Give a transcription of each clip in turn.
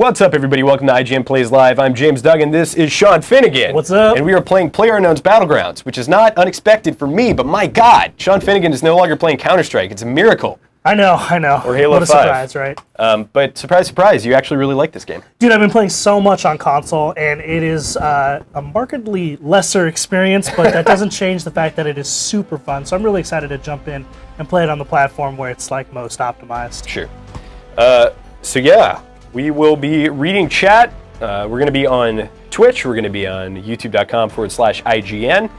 What's up, everybody? Welcome to IGN Plays Live. I'm James Duggan. This is Sean Finnegan. What's up? And we are playing PlayerUnknown's Battlegrounds, which is not unexpected for me, but my God, Sean Finnegan is no longer playing Counter-Strike. It's a miracle. I know. Or Halo 5. What a surprise, right? But surprise, surprise, you actually really like this game. Dude, I've been playing so much on console, and it is a markedly lesser experience, but that doesn't change the fact that it is super fun. So I'm really excited to jump in and play it on the platform where it's like most optimized. Sure. So yeah, we will be reading chat. We're going to be on Twitch. We're going to be on youtube.com/IGN,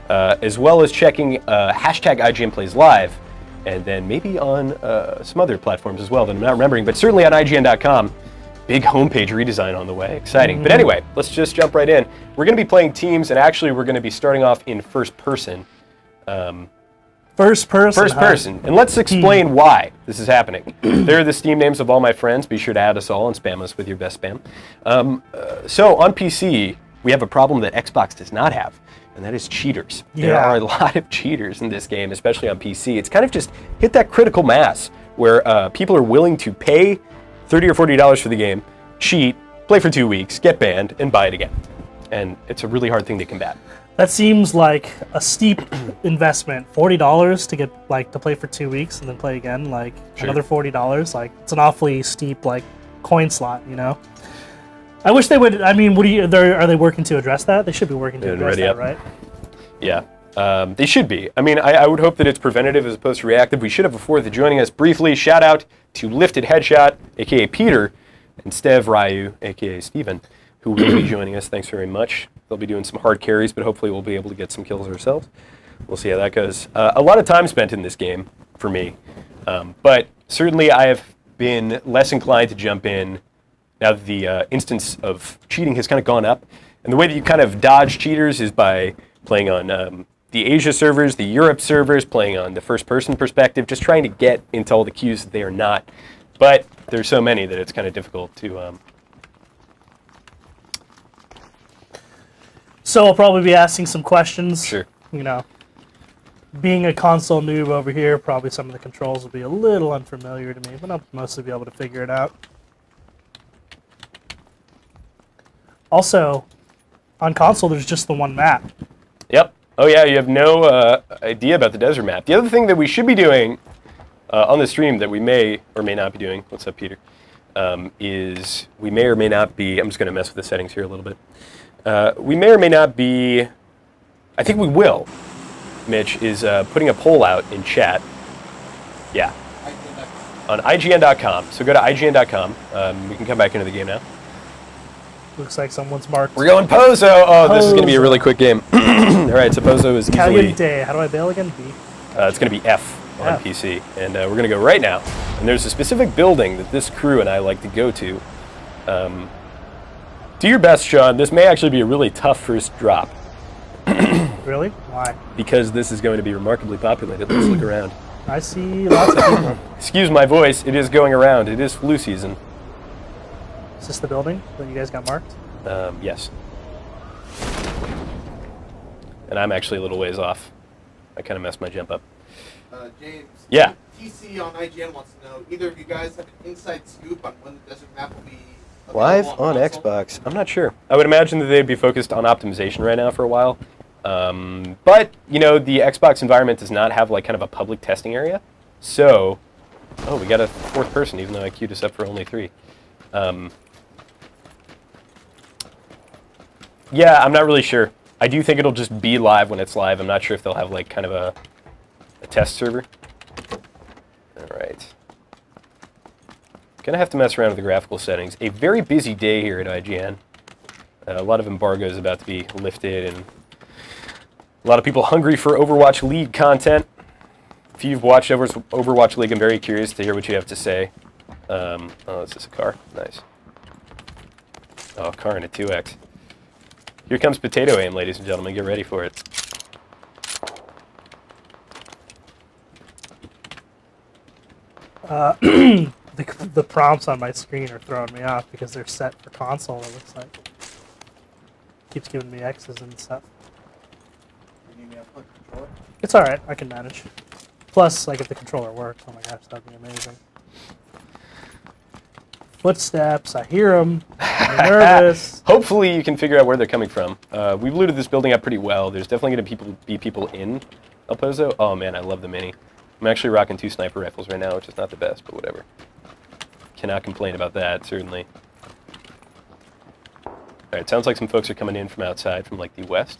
as well as checking hashtag IGN Plays Live. And then maybe on some other platforms as well that I'm not remembering, but certainly on IGN.com. Big homepage redesign on the way. Exciting. But anyway, let's just jump right in. We're going to be playing teams, and actually we're going to be starting off in first person. First person. First person. And let's explain why this is happening. There are the Steam names of all my friends. Be sure to add us all and spam us with your best spam. So on PC, we have a problem that Xbox does not have. And that is cheaters. Yeah. There are a lot of cheaters in this game, especially on PC. It's kind of just hit that critical mass where people are willing to pay $30 or $40 for the game, cheat, play for 2 weeks, get banned, and buy it again. And it's a really hard thing to combat. That seems like a steep investment. $40 to get to play for 2 weeks and then play again, another $40. Like, it's an awfully steep coin slot, you know. I wish they would. I mean, are they working to address that? They should be working to address that, right? Yeah, they should be. I mean, I would hope that it's preventative as opposed to reactive. We should have a fourth joining us briefly. Shout out to Lifted Headshot, aka Peter, and Stev Ryu, aka Steven, who will be joining us. Thanks very much. They'll be doing some hard carries, but hopefully we'll be able to get some kills ourselves. We'll see how that goes. A lot of time spent in this game for me, but certainly I have been less inclined to jump in now that the instance of cheating has kind of gone up. And the way that you kind of dodge cheaters is by playing on the Asia servers, the Europe servers, playing on the first-person perspective, just trying to get into all the queues that they are not. But there's so many that it's kind of difficult to... So I'll probably be asking some questions. Sure. You know, being a console noob over here, probably some of the controls will be a little unfamiliar to me, but I'll mostly be able to figure it out. Also, on console, there's just the one map. Yep. Oh yeah, you have no idea about the desert map. The other thing that we should be doing on the stream that we may or may not be doing, what's up, Peter, is we may or may not be, I'm just going to mess with the settings here a little bit. We may or may not be, I think we will, Mitch, is putting a poll out in chat. Yeah. On IGN.com. So go to IGN.com. We can come back into the game now. Looks like someone's marked. We're going Pozo! Oh, This is going to be a really quick game. Alright, so Pozo is easily... Caliente. How do I bail again? B? It's going to be F on PC. And we're going to go right now. And there's a specific building that this crew and I like to go to. Do your best, Sean. This may actually be a really tough first drop. Really? Why? Because this is going to be remarkably populated. Let's look around. I see lots of people. Excuse my voice. It is going around. It is flu season. Is this the building that you guys got marked? Yes. And I'm actually a little ways off. I kind of messed my jump up. James. Yeah. TC on IGN wants to know, either of you guys have an inside scoop on when the desert map will be live on Xbox? I'm not sure. I would imagine that they'd be focused on optimization right now for a while. But, you know, the Xbox environment does not have kind of a public testing area. So, oh, we got a fourth person, even though I queued us up for only 3. Yeah, I'm not really sure. I do think it'll just be live when it's live. I'm not sure if they'll have kind of a test server. All right. Gonna have to mess around with the graphical settings. A very busy day here at IGN. A lot of embargoes about to be lifted, and a lot of people hungry for Overwatch League content. If you've watched Overwatch League, I'm very curious to hear what you have to say. Oh, is this a car? Nice. Oh, a car and a 2X. Here comes potato aim, ladies and gentlemen. Get ready for it. The prompts on my screen are throwing me off because they're set for console, it looks like. Keeps giving me X's and stuff. You need me to plug the controller? It's alright, I can manage. Plus, if the controller works, oh my gosh, that'd be amazing. footsteps. I hear them. I'm nervous. Hopefully you can figure out where they're coming from. We've looted this building up pretty well. There's definitely going to be people in El Pozo. Oh man, I love the Mini. I'm actually rocking 2 sniper rifles right now, which is not the best, but whatever. Cannot complain about that, certainly. Alright, sounds like some folks are coming in from outside, from like the west.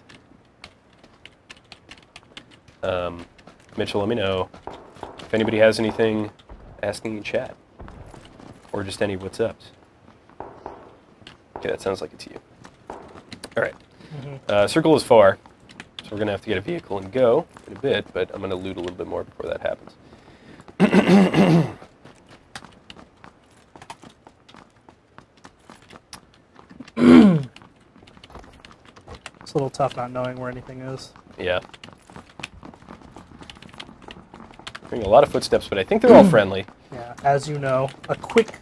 Mitchell, let me know if anybody has anything asking in chat. Or just any what's ups. Okay, that sounds like it's you. Alright. Circle is far, so we're going to have to get a vehicle and go in a bit, but I'm going to loot a little bit more before that happens. It's a little tough not knowing where anything is. Yeah. Hearing a lot of footsteps, but I think they're all friendly. Yeah, as you know, a quick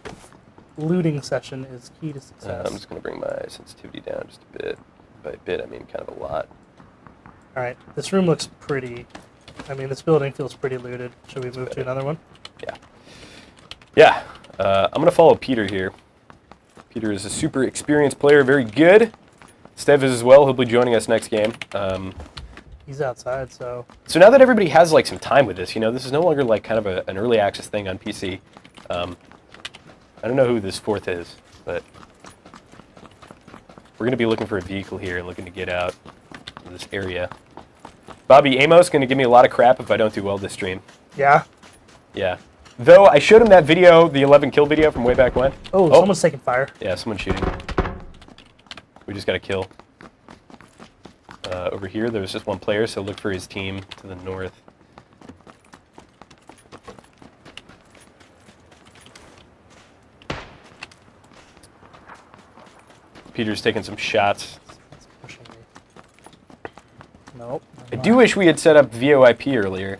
looting session is key to success. I'm just going to bring my sensitivity down just a bit. By a bit, I mean kind of a lot. Alright, this room looks pretty... I mean, this building feels pretty looted. Should we move to another one? Yeah. Yeah. I'm going to follow Peter here. Peter is a super experienced player, very good. Stev is as well. He'll be joining us next game. He's outside, so... So now that everybody has like some time with this, you know, this is no longer like kind of an early access thing on PC. I don't know who this 4th is, but we're going to be looking for a vehicle here, looking to get out of this area. Bobby Amos going to give me a lot of crap if I don't do well this stream. Yeah? Yeah. Though I showed him that video, the 11 kill video from way back when. Oh, someone's taking fire. Yeah, someone's shooting. We just got a kill. Over here, there was just one player, so look for his team to the north. Peter's taking some shots. It's pushing me. Nope. I do wish we had set up VoIP earlier,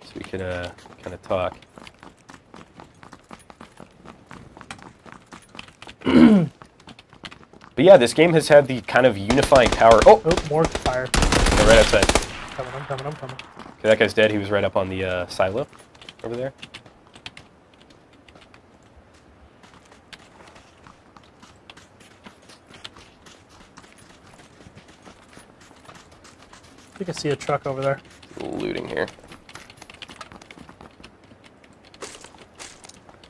so we could kind of talk. But yeah, this game has had the kind of unifying power. Oh! Oh, more fire. Yeah, right outside. I'm coming. Okay, that guy's dead. He was right up on the silo over there. I think I see a truck over there. Looting here.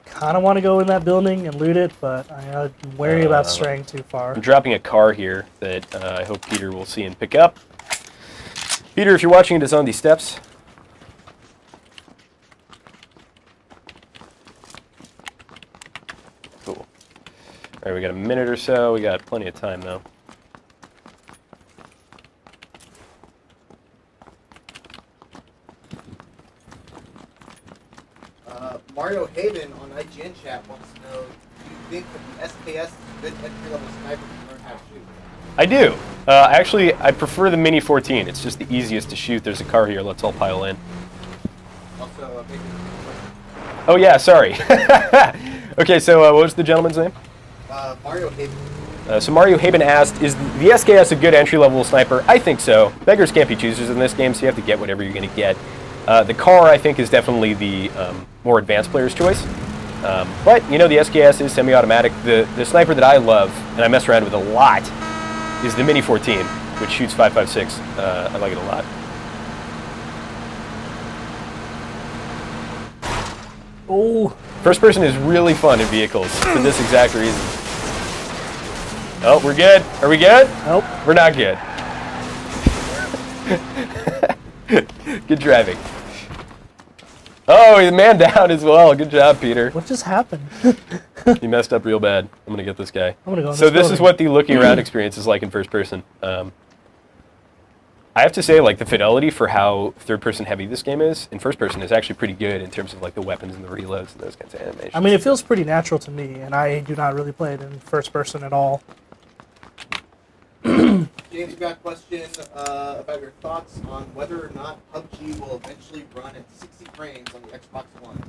Kind of want to go in that building and loot it, but I'm wary about straying too far. I'm dropping a car here that I hope Peter will see and pick up. Peter, if you're watching it, it's on these steps. Cool. All right, we got a minute or so. We got plenty of time, though. Mario Hayden on IGN chat wants to know, do you think that the SKS is a good entry-level sniper to learn how to shoot? I do. Actually, I prefer the Mini 14. It's just the easiest to shoot. There's a car here. Let's all pile in. Also, maybe... Oh, yeah, sorry. Okay, so what was the gentleman's name? Mario Hayden. So Mario Haben asked, is the SKS a good entry-level sniper? I think so. Beggars can't be choosers in this game, so you have to get whatever you're going to get. The car, I think, is definitely the more advanced player's choice. But, you know, the SKS is semi-automatic. The sniper that I love, and I mess around with a lot, is the Mini 14, which shoots 5.56. I like it a lot. Oh. First person is really fun in vehicles for this exact reason. Oh, we're good. Are we good? Nope. We're not good. Good driving. Oh, he's a man down as well. Good job, Peter. What just happened? You messed up real bad. I'm gonna get this guy. I'm gonna go in So this is what the looking around experience is like in first person. I have to say, like, the fidelity for how third-person heavy this game is in first person is actually pretty good in terms of like the weapons and the reloads and those kinds of animations. I mean, it feels pretty natural to me, and I do not really play it in first person at all. James, got a question about your thoughts on whether or not PUBG will eventually run at 60 frames on the Xbox One.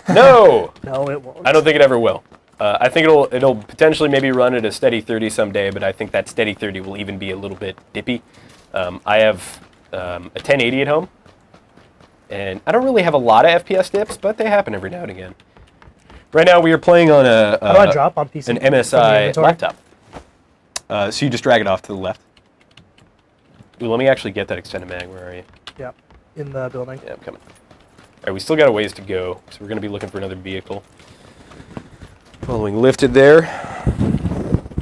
No! No, it won't. I don't think it ever will. I think it'll potentially maybe run at a steady 30 someday, but I think that steady 30 will even be a little bit dippy. I have a 1080 at home, and I don't really have a lot of FPS dips, but they happen every now and again. Right now we are playing on How do I drop on PC? an MSI laptop. So you just drag it off to the left. Ooh, let me actually get that extended mag. Where are you? Yeah, in the building. Yeah, I'm coming. All right, we still got a ways to go, so we're going to be looking for another vehicle. Following lifted there.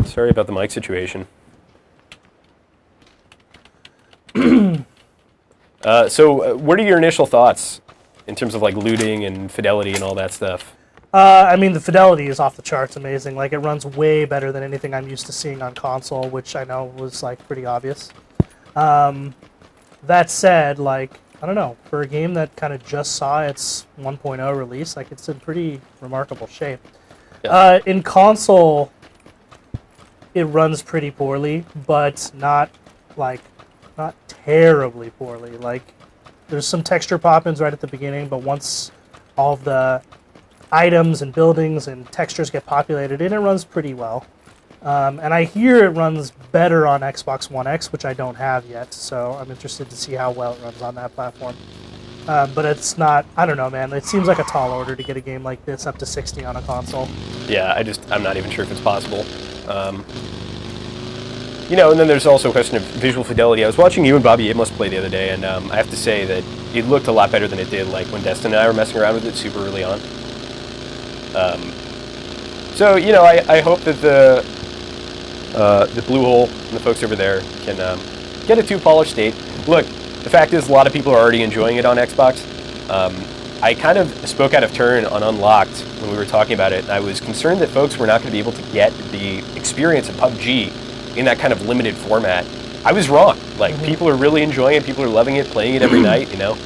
Sorry about the mic situation. So what are your initial thoughts in terms of like looting and fidelity and all that stuff? I mean, the fidelity is off the charts amazing. Like, it runs way better than anything I'm used to seeing on console, which I know was, like, pretty obvious. That said, like, I don't know, for a game that kind of just saw its 1.0 release, like, it's in pretty remarkable shape. Yeah. In console, it runs pretty poorly, but not terribly poorly. Like, there's some texture pop-ins right at the beginning, but once all of the items and buildings and textures get populated in, it runs pretty well. And I hear it runs better on Xbox One X, which I don't have yet, so I'm interested to see how well it runs on that platform. But it's not, I don't know, man. It seems like a tall order to get a game like this up to 60 on a console. Yeah, I'm not even sure if it's possible. You know, and then there's also a question of visual fidelity. I was watching you and Bobby Amos play the other day, and I have to say that it looked a lot better than it did like when Destin and I were messing around with it super early on. So, you know, I hope that the Blue Hole and the folks over there can get it to a polished state. Look, the fact is a lot of people are already enjoying it on Xbox. I kind of spoke out of turn on Unlocked when we were talking about it. I was concerned that folks were not going to be able to get the experience of PUBG in that kind of limited format. I was wrong. Like, people are really enjoying it. People are loving it, playing it every night, you know?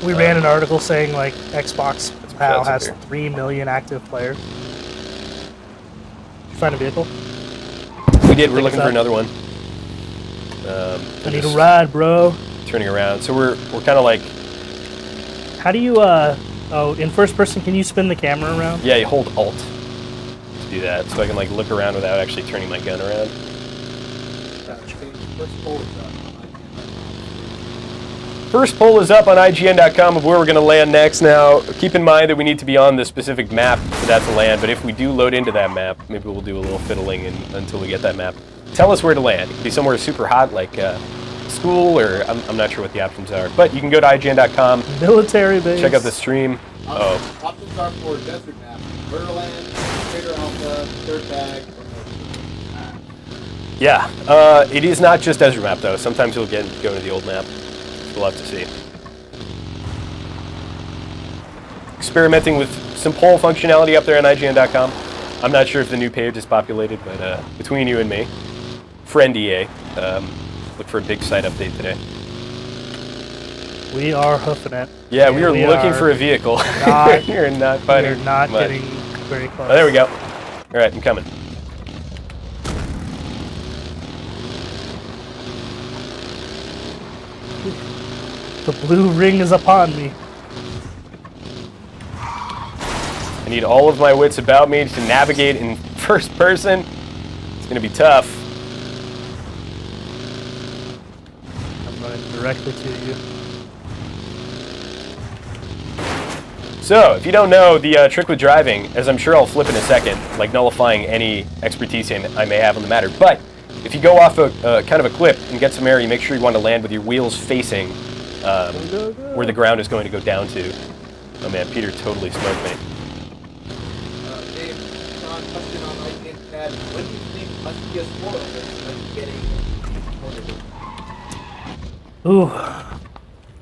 We ran an article saying, like, Xbox PAL has 3 million active players. Did you find a vehicle? We did. We're looking for another one. I need a ride, bro. Turning around. So we're kind of like... How do you, oh, in first person, can you spin the camera around? Yeah, you hold Alt to do that, so I can, like, look around without actually turning my gun around. First poll is up on IGN.com of where we're going to land next. Now, keep in mind that we need to be on the specific map for that to land, but if we do load into that map, maybe we'll do a little fiddling until we get that map. Tell us where to land. It could be somewhere super hot, like school, or I'm not sure what the options are. But you can go to IGN.com. Military base. Check out the stream. Options are for desert map, Verland, Crater Alpha, Third Bag, or yeah, it is not just desert map, though. Sometimes you'll go into the old map. We'll have to see. Experimenting with some poll functionality up there on IGN.com. I'm not sure if the new page is populated, but between you and me, friend EA, look for a big site update today. We are hoofing it. Yeah, we are looking for a vehicle. You're not finding. We're not getting very close. Oh, there we go. All right, I'm coming. The blue ring is upon me. I need all of my wits about me to navigate in first person. It's going to be tough. I'm running directly to you. So, if you don't know, the trick with driving, as I'm sure I'll flip in a second, like nullifying any expertise I may have on the matter, but if you go off a kind of a cliff and get some air, you make sure you want to land with your wheels facing where the ground is going to go down to. Oh man, Peter totally smoked me. Dave, Sean, question on IGN chat. When do you think PS4 opens? Ooh,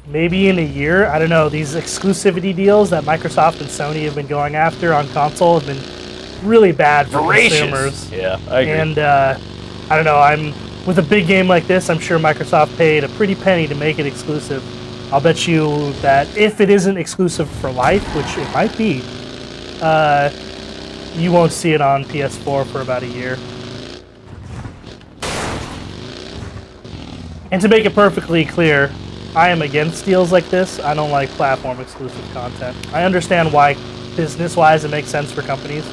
maybe in a year. I don't know. These exclusivity deals that Microsoft and Sony have been going after on console have been really bad for consumers. Yeah, I agree. And I don't know. With a big game like this, I'm sure Microsoft paid a pretty penny to make it exclusive. I'll bet you that if it isn't exclusive for life, which it might be, you won't see it on PS4 for about a year. And to make it perfectly clear, I am against deals like this. I don't like platform exclusive content. I understand why business-wise it makes sense for companies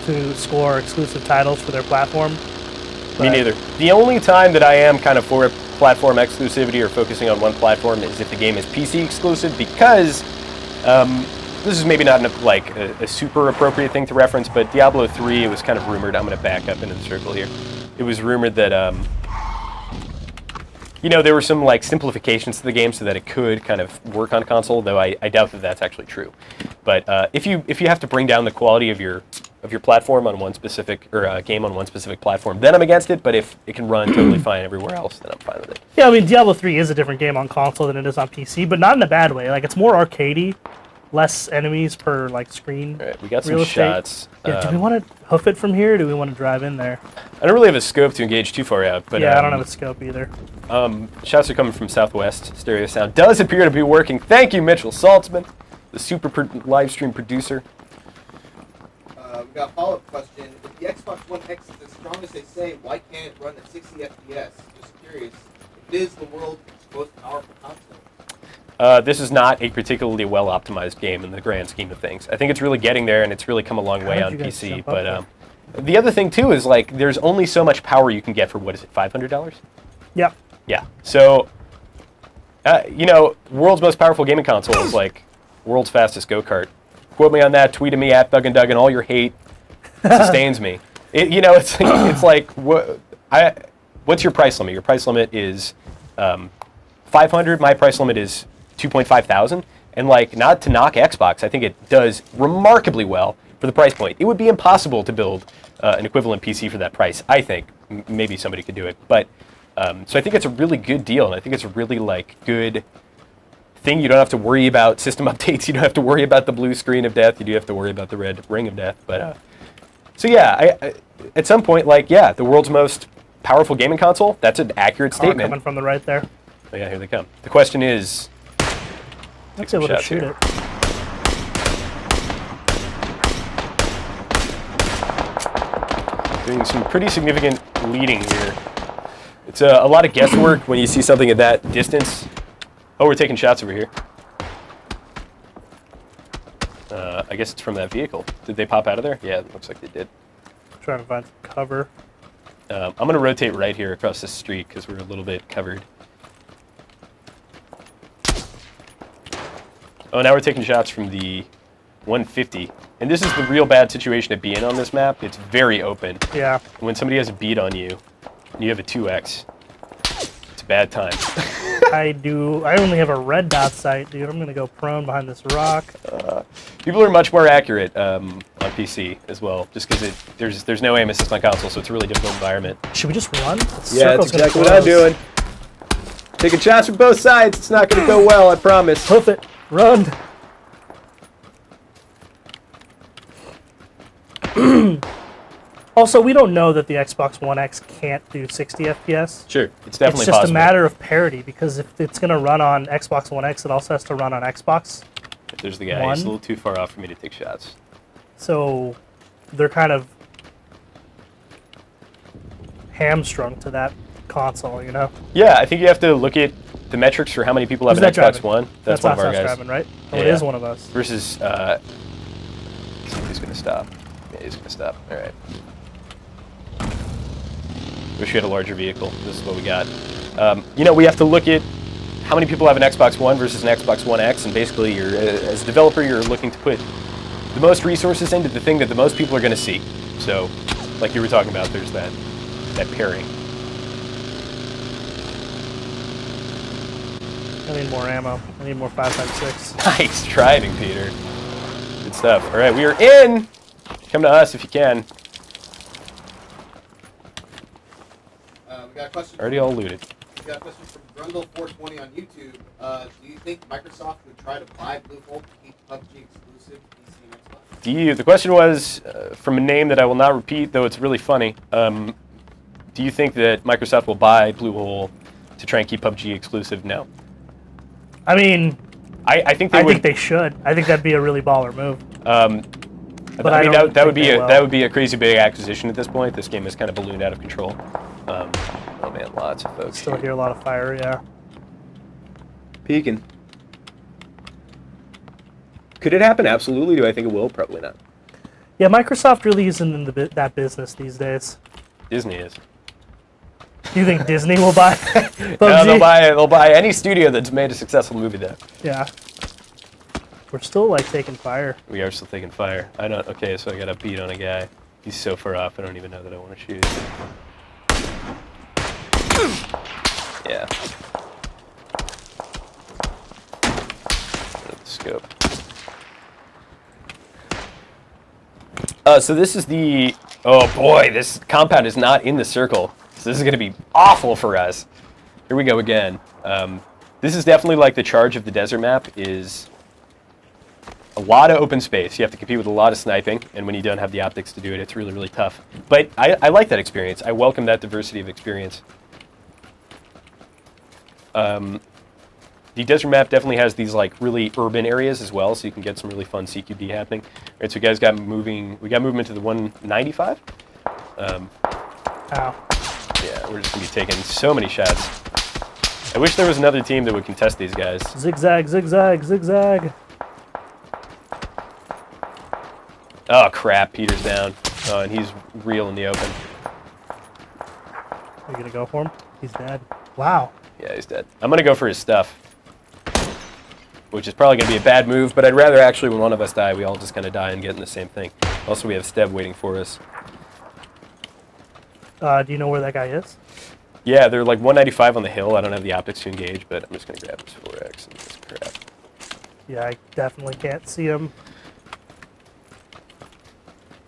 to score exclusive titles for their platform. Me neither. The only time that I am kind of for platform exclusivity or focusing on one platform is if the game is PC exclusive, because this is maybe not like a super appropriate thing to reference, but Diablo 3, it was kind of rumored. I'm going to back up into the circle here. It was rumored that, you know, there were some like simplifications to the game so that it could kind of work on console, though I doubt that that's actually true. But if you have to bring down the quality of your platform on one specific, or game on one specific platform, then I'm against it. But if it can run totally fine everywhere else, then I'm fine with it. Yeah, I mean, Diablo 3 is a different game on console than it is on PC, but not in a bad way. Like, it's more arcadey, less enemies per like screen. All right, we got some shots. Yeah, do we want to hoof it from here, or do we want to drive in there? I don't really have a scope to engage too far out, but yeah, I don't have a scope either. Shots are coming from Southwest. Stereo sound does appear to be working. Thank you, Mitchell Saltzman, the super live stream producer. We got a follow-up question. If the Xbox One X is as strong as they say, why can't it run at 60 FPS? Just curious. If it is the world's most powerful console. This is not a particularly well-optimized game in the grand scheme of things. I think it's really getting there, and it's really come a long way on PC. But the other thing, too, is like there's only so much power you can get for, what is it, $500? Yeah. Yeah. So, you know, world's most powerful gaming console is like world's fastest go-kart. Quote me on that. Tweet at me at Duggan. All your hate sustains me. You know, it's like what's your price limit? Your price limit is 500. My price limit is 2.5 thousand. And like, not to knock Xbox, I think it does remarkably well for the price point. It would be impossible to build an equivalent PC for that price. I think maybe somebody could do it, but so I think it's a really good deal, and I think it's a really like good thing. You don't have to worry about system updates. You don't have to worry about the blue screen of death. You do have to worry about the red ring of death. But so yeah, I at some point, like, yeah, the world's most powerful gaming console. That's an accurate statement. Coming from the right there. Oh yeah, here they come. The question is, let's be able to shoot it. Doing some pretty significant leading here. It's a lot of guesswork when you see something at that distance. Oh, we're taking shots over here. I guess it's from that vehicle. Did they pop out of there? Yeah, it looks like they did. Trying to find some cover. I'm going to rotate right here across the street because we're a little bit covered. Oh, now we're taking shots from the 150. And this is the real bad situation to be in on this map. It's very open. Yeah. When somebody has a beat on you, and you have a 2x, it's a bad time. I only have a red dot sight, dude. I'm going to go prone behind this rock. People are much more accurate on PC as well, just because there's no aim assist on console, so it's a really difficult environment. Should we just run? Yeah, that's exactly what I'm doing. Taking shots from both sides. It's not going to go well, I promise. Hoof it. Run. Also, we don't know that the Xbox One X can't do 60 FPS. Sure, it's definitely possible. It's just a matter of parity, because if it's going to run on Xbox One X, it also has to run on Xbox. There's the guy. He's a little too far off for me to take shots. So they're kind of hamstrung to that console, you know? Yeah, I think you have to look at the metrics for how many people have an Xbox One. That's one of our guys. Driving, right? Oh, yeah. It is one of us. Versus, who's going to stop? Yeah, he's going to stop. All right. Wish we had a larger vehicle. This is what we got. You know, we have to look at how many people have an Xbox One versus an Xbox One X, and basically, as a developer, you're looking to put the most resources into the thing that the most people are going to see. So, like you were talking about, there's that pairing. I need more ammo. I need more 5.56. Nice driving, Peter. Good stuff. All right, we are in. Come to us if you can. We got a question. Already all looted. We got a question from Grundle420 on YouTube. Do you think Microsoft would try to buy Bluehole to keep PUBG exclusive to PC and Xbox? The question was from a name that I will not repeat, though it's really funny. Do you think that Microsoft will buy Bluehole to try and keep PUBG exclusive? No. I mean, I think they I would. think they should. I think that'd be a really baller move. But I mean, that would be a crazy big acquisition at this point. This game is kind of ballooned out of control. Oh man, lots of folks. Still hear a lot of fire, yeah. Peeking. Could it happen? Absolutely. Do I think it will? Probably not. Yeah, Microsoft really isn't in that business these days. Disney is. Do you think Disney will buy PUBG? No, they'll buy any studio that's made a successful movie though. Yeah. We're still like taking fire. We are still taking fire. I don't. Okay, so I got a beat on a guy. He's so far off. I don't even know that I want to shoot. Yeah. Scope. So this is the. Oh boy, this compound is not in the circle. So this is going to be awful for us. Here we go again. This is definitely like the charge of the desert map is a lot of open space. You have to compete with a lot of sniping, and when you don't have the optics to do it, it's really, really tough. But I like that experience. I welcome that diversity of experience. The desert map definitely has these like really urban areas as well, so you can get some really fun CQB happening. All right, so you guys got moving. We got movement to the 195. Ow. Yeah, we're just gonna be taking so many shots. I wish there was another team that would contest these guys. Zigzag, zigzag, zigzag. Oh crap, Peter's down. Oh, and he's real in the open. Are you gonna go for him? He's dead. Wow. Yeah, he's dead. I'm gonna go for his stuff, which is probably gonna be a bad move, but I'd rather actually when one of us die, we all just kind of die and get in the same thing. Also, we have Stev waiting for us. Do you know where that guy is? Yeah, they're like 195 on the hill. I don't have the optics to engage, but I'm just gonna grab this 4X and this crap. Yeah, I definitely can't see him.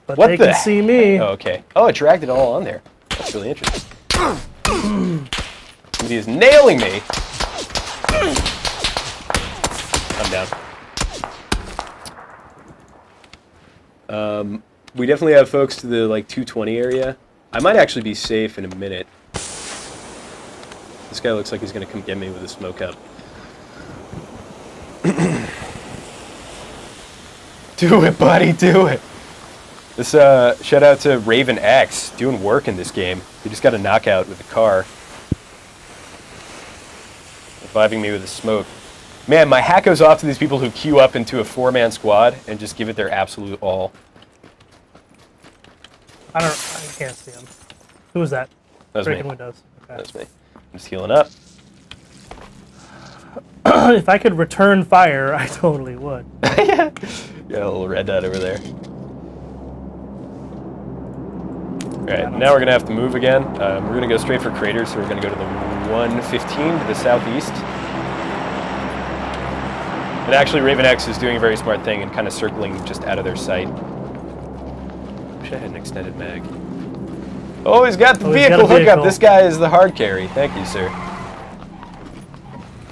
But What they the can see me. Oh, okay. Oh, it dragged it all on there. That's really interesting. Somebody is nailing me. I'm down. We definitely have folks to the like 220 area. I might actually be safe in a minute. This guy looks like he's gonna come get me with a smoke up. Do it, buddy, do it. This shout out to Raven X doing work in this game. He just got a knockout with a car. Reviving me with a smoke. Man, my hat goes off to these people who queue up into a 4-man squad and just give it their absolute all. I can't see him. Who was that? That was Breaking me. windows. Okay. That's me. I'm just healing up. If I could return fire, I totally would. Yeah. Got a little red dot over there. Alright, now we're going to have to move again. We're going to go straight for craters, so we're going to go to the 115 to the southeast. And actually, Raven X is doing a very smart thing and kind of circling just out of their sight. Wish I had an extended mag. Oh, he's got the vehicle hookup. This guy is the hard carry. Thank you, sir.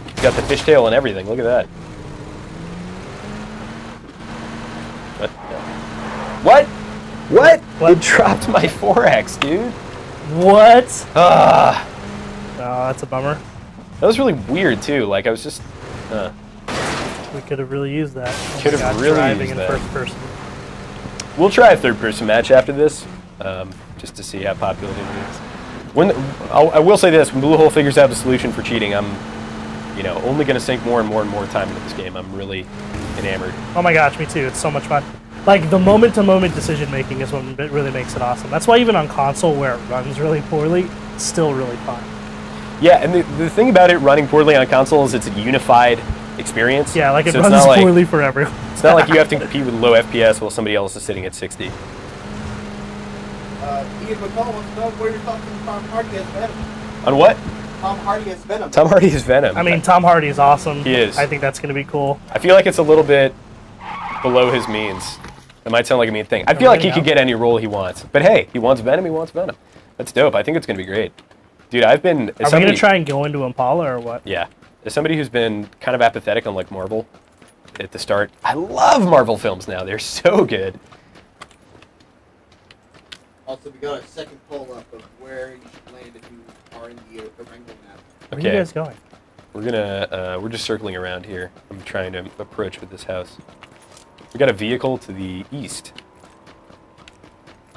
He's got the fishtail and everything. Look at that. What? No. What? What? It dropped my 4X, dude. What? Ah. Oh, that's a bummer. That was really weird, too. Like, I was just... We could have really used that. Could have really driving used in that. first person. We'll try a third-person match after this, just to see how popular it is. I will say this, when Bluehole figures out the solution for cheating, I'm, only going to sink more and more and more time into this game. I'm really enamored. Oh my gosh, me too. It's so much fun. Like, the moment-to-moment decision-making is what really makes it awesome. That's why even on console, where it runs really poorly, it's still really fun. Yeah, and the thing about it running poorly on console is it's a unified experience. Yeah, like it so runs poorly for everyone. It's not like you have to compete with low FPS while somebody else is sitting at 60. Ian McCall wants to know where your thoughts on Tom Hardy as Venom. On what? Tom Hardy as Venom. Tom Hardy is Venom. I mean, Tom Hardy is awesome. He is. I think that's going to be cool. I feel like it's a little bit below his means. It might sound like a mean thing. I feel like he could get any role he wants. But hey, he wants Venom, he wants Venom. That's dope. I think it's going to be great. Dude, I've been... Are we going to try and go into Impala or what? Yeah. As somebody who's been kind of apathetic on, like, Marvel at the start, I love Marvel films now. They're so good. Also, we got a second poll up of where you should land if you are in the Rango map. Where are you guys going? We're just circling around here. I'm trying to approach with this house. We got a vehicle to the east.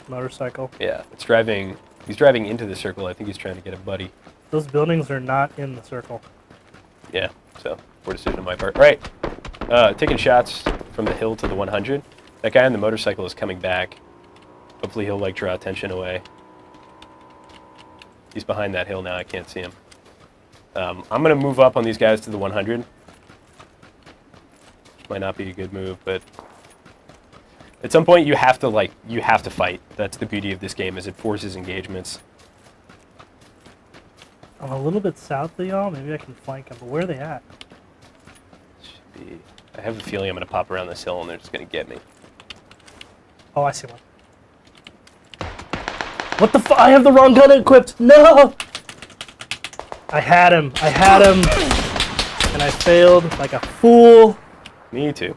Motorcycle. Yeah, it's driving. He's driving into the circle. I think he's trying to get a buddy. Those buildings are not in the circle. Yeah, so poor decision on my part. Right, taking shots from the hill to the 100. That guy on the motorcycle is coming back. Hopefully he'll like draw attention away. He's behind that hill now. I can't see him. I'm gonna move up on these guys to the 100. might not be a good move, but at some point you have to fight. That's the beauty of this game, is it forces engagements. I'm a little bit south of y'all. Maybe I can flank them, but where are they at? Should be, I have a feeling I'm going to pop around this hill and they're just going to get me. Oh, I see one. What the f- I have the wrong gun equipped! No! I had him. I had him. And I failed like a fool. Me too.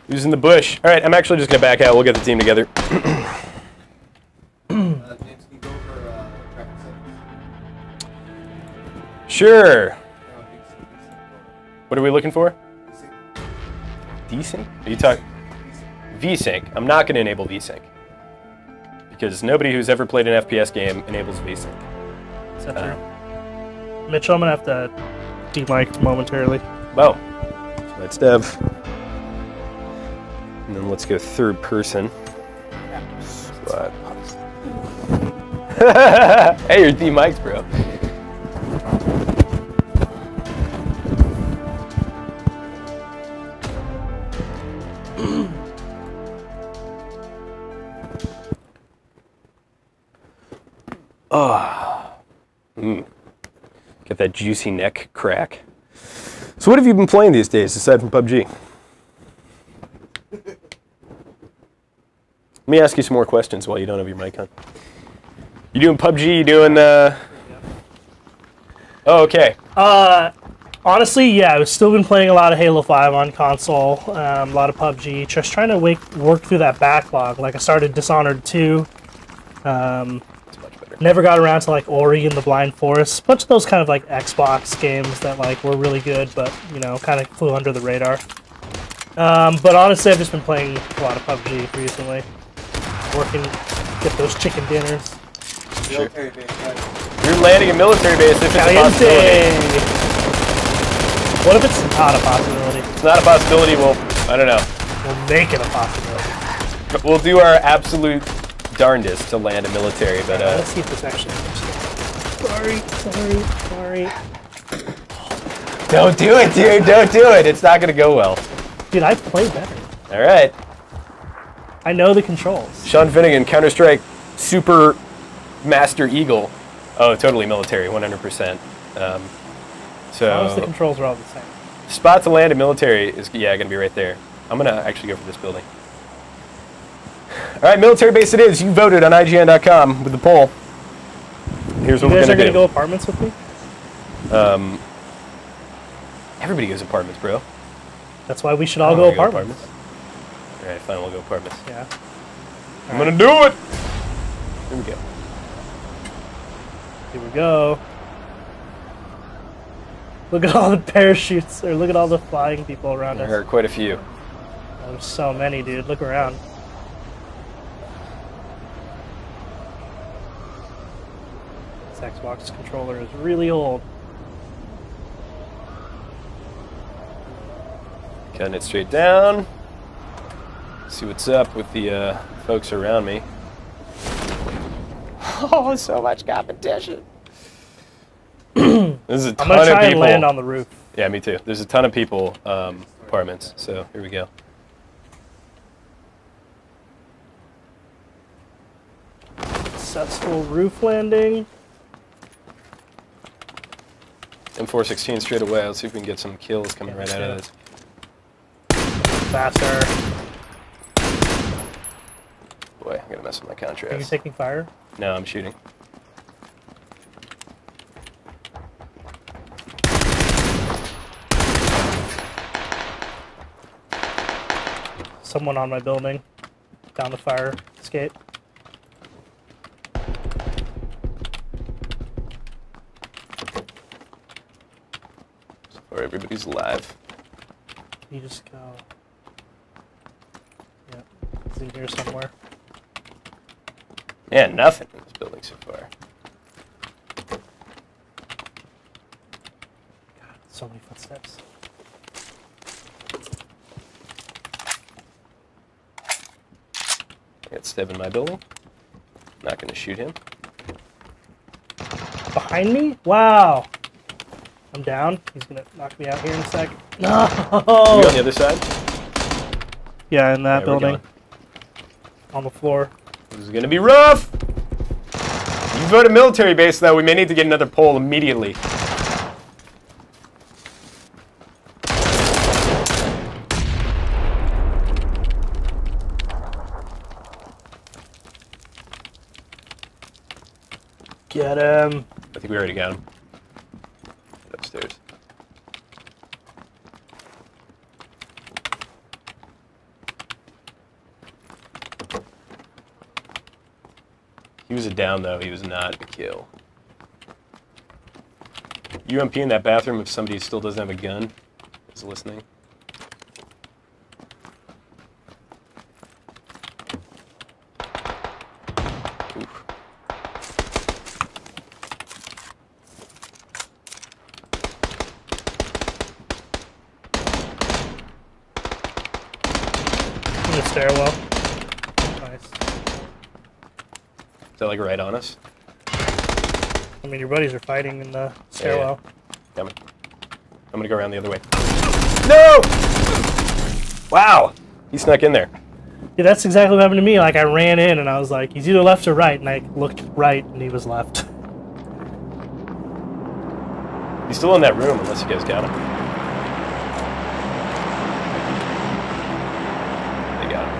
Who's in the bush? All right, I'm actually just going to back out. We'll get the team together. James, can you go over traffic settings? Sure. What are we looking for? Desync? Are you talking VSync? I'm not going to enable VSync because nobody who's ever played an FPS game enables VSync. Is that true? Mitchell, I'm gonna have to de-mic momentarily. Well, let's dev. And then let's go third person. Squad. Hey, you're de-mic'd, bro. Get that juicy neck crack. So what have you been playing these days, aside from PUBG? Let me ask you some more questions while you don't have your mic on. You doing PUBG? You doing, Oh, okay. Honestly, yeah, I've still been playing a lot of Halo 5 on console, a lot of PUBG, just trying to work through that backlog. Like, I started Dishonored 2, never got around to, like, Ori and the Blind Forest. A bunch of those kind of, like, Xbox games that, like, were really good, but, you know, kind of flew under the radar. But honestly, I've just been playing a lot of PUBG recently. Working, get those chicken dinners. Military base, right? You're landing a military base if it's a possibility. What if it's not a possibility? It's not a possibility, well, I don't know. We'll make it a possibility. We'll do our absolute darndest to land a military, but let's see if this actually works. Sorry. Don't do it, dude. Don't do it. It's not going to go well. Dude, I play better. All right. I know the controls. Sean Finnegan, Counter-Strike, Super Master Eagle. Oh, totally military, 100%. So As long as the controls are all the same. Spot to land a military is, yeah, going to be right there. I'm going to actually go for this building. All right, military base it is. You voted on IGN.com with the poll. Here's what we're going to do. You guys are going to go apartments with me? Everybody goes apartments, bro. That's why we should all go apartments. All right, fine, we'll go apartments. Yeah. I'm going to do it. Here we go. Here we go. Look at all the parachutes, or look at all the flying people around us. There are quite a few. There's so many, dude. Look around. This Xbox controller is really old. Cutting it straight down. See what's up with the folks around me. Oh, so much competition. There's a ton I'm gonna of try people. and land on the roof. Yeah, me too. There's a ton of people, apartments. So here we go. Successful roof landing. M416 straight away. Let's see if we can get some kills coming right out of this. Faster. Boy, I'm gonna mess with my contrast. Are you taking fire? No, I'm shooting. Someone on my building. Down the fire escape. So far, everybody's alive. You just go. Yeah, it's in here somewhere. Yeah, nothing in this building so far. God, so many footsteps. I got Stev in my building. Not gonna shoot him. Behind me? Wow. I'm down. He's gonna knock me out here in a sec. No! Are you on the other side? Yeah, in that Okay, we're building. On the floor. This is gonna be rough! You voted military base, though. We may need to get another poll immediately. Get him. I think we already got him. Upstairs. He was a down, though. He was not a kill. UMP in that bathroom if somebody still doesn't have a gun is listening. Oof. In the stairwell. Nice. Is that like right on us? I mean, your buddies are fighting in the stairwell. Coming. I'm gonna go around the other way. No! Wow! He snuck in there. Yeah, that's exactly what happened to me. Like, I ran in and I was like, he's either left or right, and I looked right and he was left. He's still in that room unless you guys got him. They got him.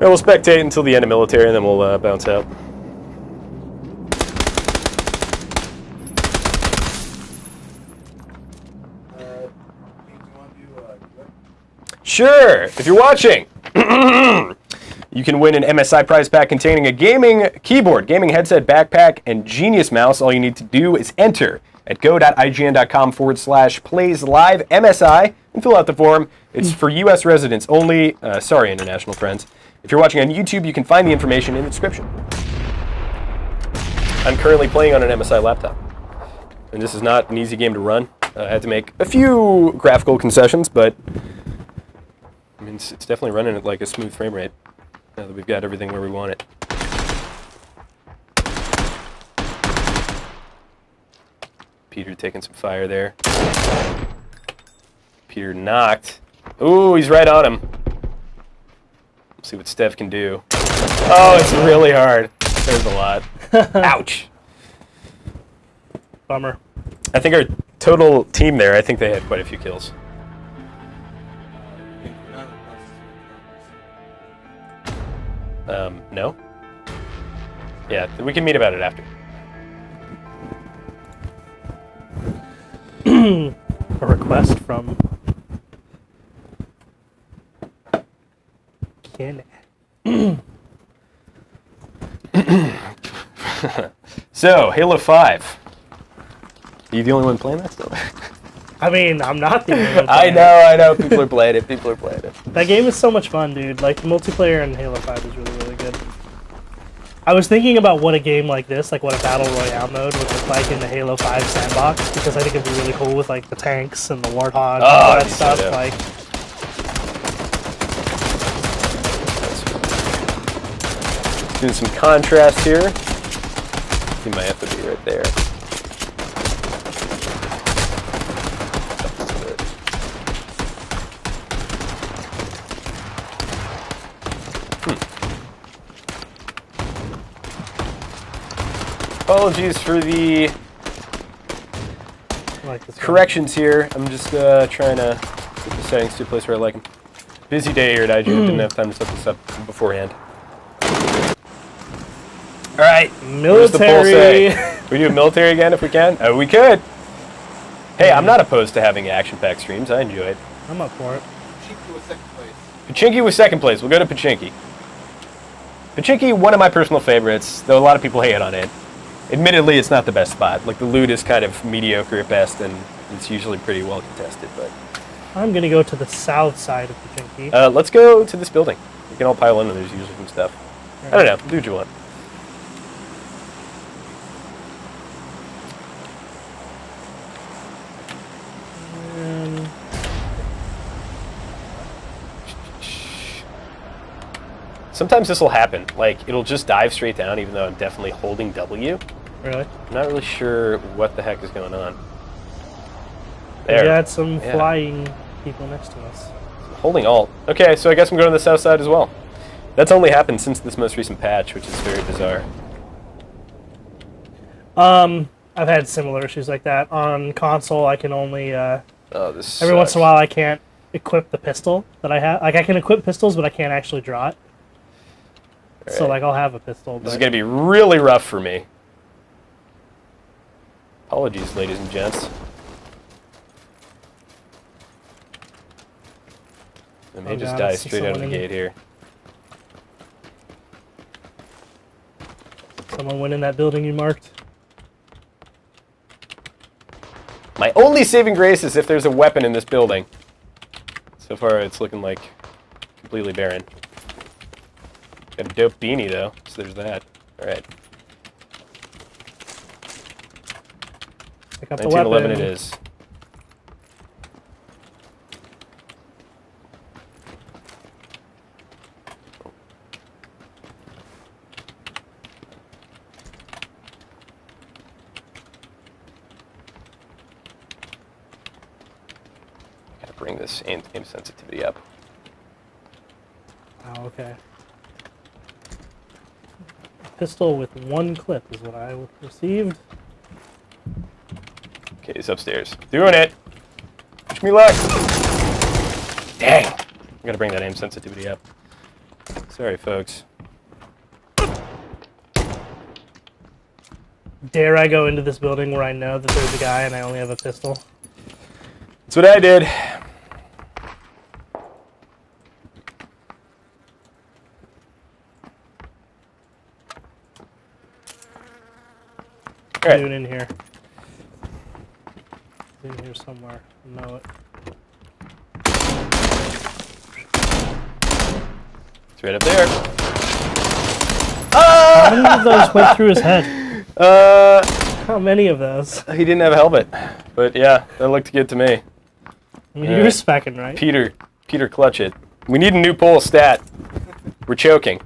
Yeah, we'll spectate until the end of military and then we'll bounce out. Sure! If you're watching, you can win an MSI Prize Pack containing a gaming keyboard, gaming headset, backpack, and Genius mouse. All you need to do is enter at go.ign.com/playslive-MSI and fill out the form. It's for U.S. residents only. Sorry, international friends. If you're watching on YouTube, you can find the information in the description. I'm currently playing on an MSI laptop, and this is not an easy game to run. I had to make a few graphical concessions, but I mean, it's definitely running at like a smooth frame rate now that we've got everything where we want it. Peter taking some fire there. Peter knocked. Ooh, he's right on him. We'll see what Steph can do. Oh, it's really hard. There's a lot. Ouch. Bummer. I think our total team there, I think they had quite a few kills. No? Yeah, we can meet about it after. A request from Ken. So, Halo 5. Are you the only one playing that still? I mean, I'm not the only one I playing know. People are playing it. People are playing it. That game is so much fun, dude. Like, the multiplayer in Halo 5 is really, really good. I was thinking about what a game like this, like what a Battle Royale mode would look like in the Halo 5 sandbox, because I think it'd be really cool with, like, the tanks and the Warthog and all that stuff. So like, doing some contrast here. He might have to be right there. Apologies for the corrections here. I'm just trying to get the settings to a place where I like them. Busy day here at IGN. Didn't have time to set this up beforehand. All right, military. We do military again if we can. We could. Hey, I'm not opposed to having action-packed streams. I enjoy it. I'm up for it. Pachinki was second place. Pachinki was second place. We'll go to Pachinki. Pachinki, one of my personal favorites, though a lot of people hate on it. Admittedly, it's not the best spot. Like, the loot is kind of mediocre at best, and it's usually pretty well contested. But I'm gonna go to the south side of Pachinki. let's go to this building. We can all pile in, and there's usually some stuff. Right. I don't know. Do what you want. Sometimes this will happen. Like, it'll just dive straight down, even though I'm definitely holding W. Really? I'm not really sure what the heck is going on. We There. had some flying people next to us. Holding alt. Okay, so I guess I'm going to the south side as well. That's only happened since this most recent patch, which is very bizarre. I've had similar issues like that. On console, I can only, Oh, this every once sucks. in a while I can't equip the pistol that I have. Like, I can equip pistols, but I can't actually draw it. So, Right. like, I'll have a pistol, This is but... going to be really rough for me. Apologies, ladies and gents. I may Oh, just God, die I see straight out of the someone in- gate here. Someone went in that building you marked. My only saving grace is if there's a weapon in this building. So far, it's looking like completely barren. Got a dope beanie, though, so there's that. All right. Pick up the weapon. 1911 it is. Gotta bring this aim sensitivity up. Oh, okay. Pistol with one clip is what I received. Okay, he's upstairs. Doing it! Wish me luck! Dang! I gotta bring that aim sensitivity up. Sorry, folks. Dare I go into this building where I know that there's a guy and I only have a pistol? That's what I did. All right. Dude in here. He's in here somewhere. I know it. It's right up there. How many of those went through his head? How many of those? He didn't have a helmet, but yeah, that looked good to me. I mean, you were specking, right? Peter, clutch it. We need a new poll stat. We're choking.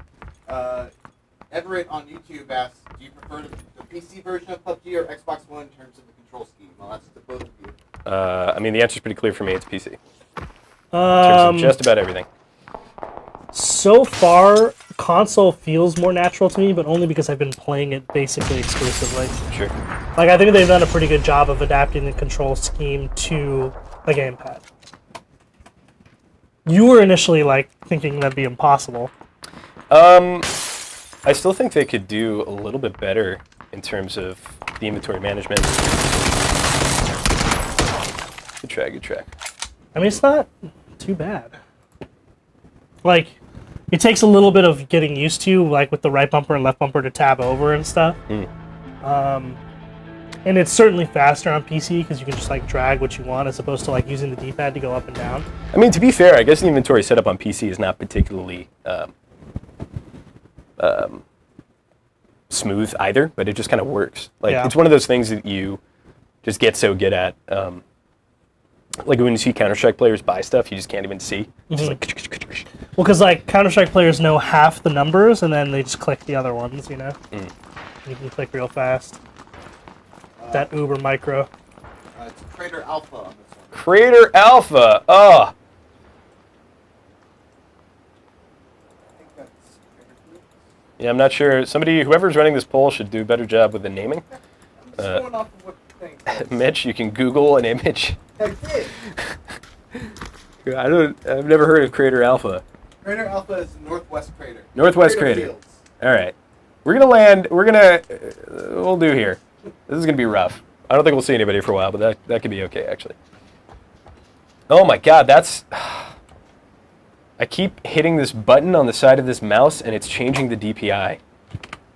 Everett on YouTube asks, do you prefer the PC version of PUBG or Xbox One in terms of the control scheme? Well, that's to both of you. I mean, the answer's pretty clear for me. It's PC. In terms of just about everything. So far, console feels more natural to me, but only because I've been playing it basically exclusively. Sure. Like, I think they've done a pretty good job of adapting the control scheme to a gamepad. You were initially, like, thinking that'd be impossible. I still think they could do a little bit better in terms of the inventory management. Good try, good try. I mean, it's not too bad. Like, it takes a little bit of getting used to, like, with the right bumper and left bumper to tab over and stuff. And it's certainly faster on PC because you can just, like, drag what you want as opposed to, like, using the D-pad to go up and down. I mean, to be fair, I guess the inventory setup on PC is not particularly smooth either, but it just kind of works. Like, Yeah. it's one of those things that you just get so good at. Like when you see Counter-Strike players buy stuff, you just can't even see. It's just like... Well, because, like, Counter-Strike players know half the numbers, and then they just click the other ones, you know? You can click real fast. That uber micro. It's Crater Alpha on this one. Crater Alpha! Oh! I think that's Crater Fields. Yeah, I'm not sure. Whoever's running this poll should do a better job with the naming. I'm just going off of what you think. Mitch, you can Google an image. I did. I've never heard of Crater Alpha. Crater Alpha is Northwest Crater. Northwest Crater. Fields. All right. We'll do here. This is going to be rough. I don't think we'll see anybody for a while, but that could be okay, actually. Oh my god, that's... I keep hitting this button on the side of this mouse, and it's changing the DPI.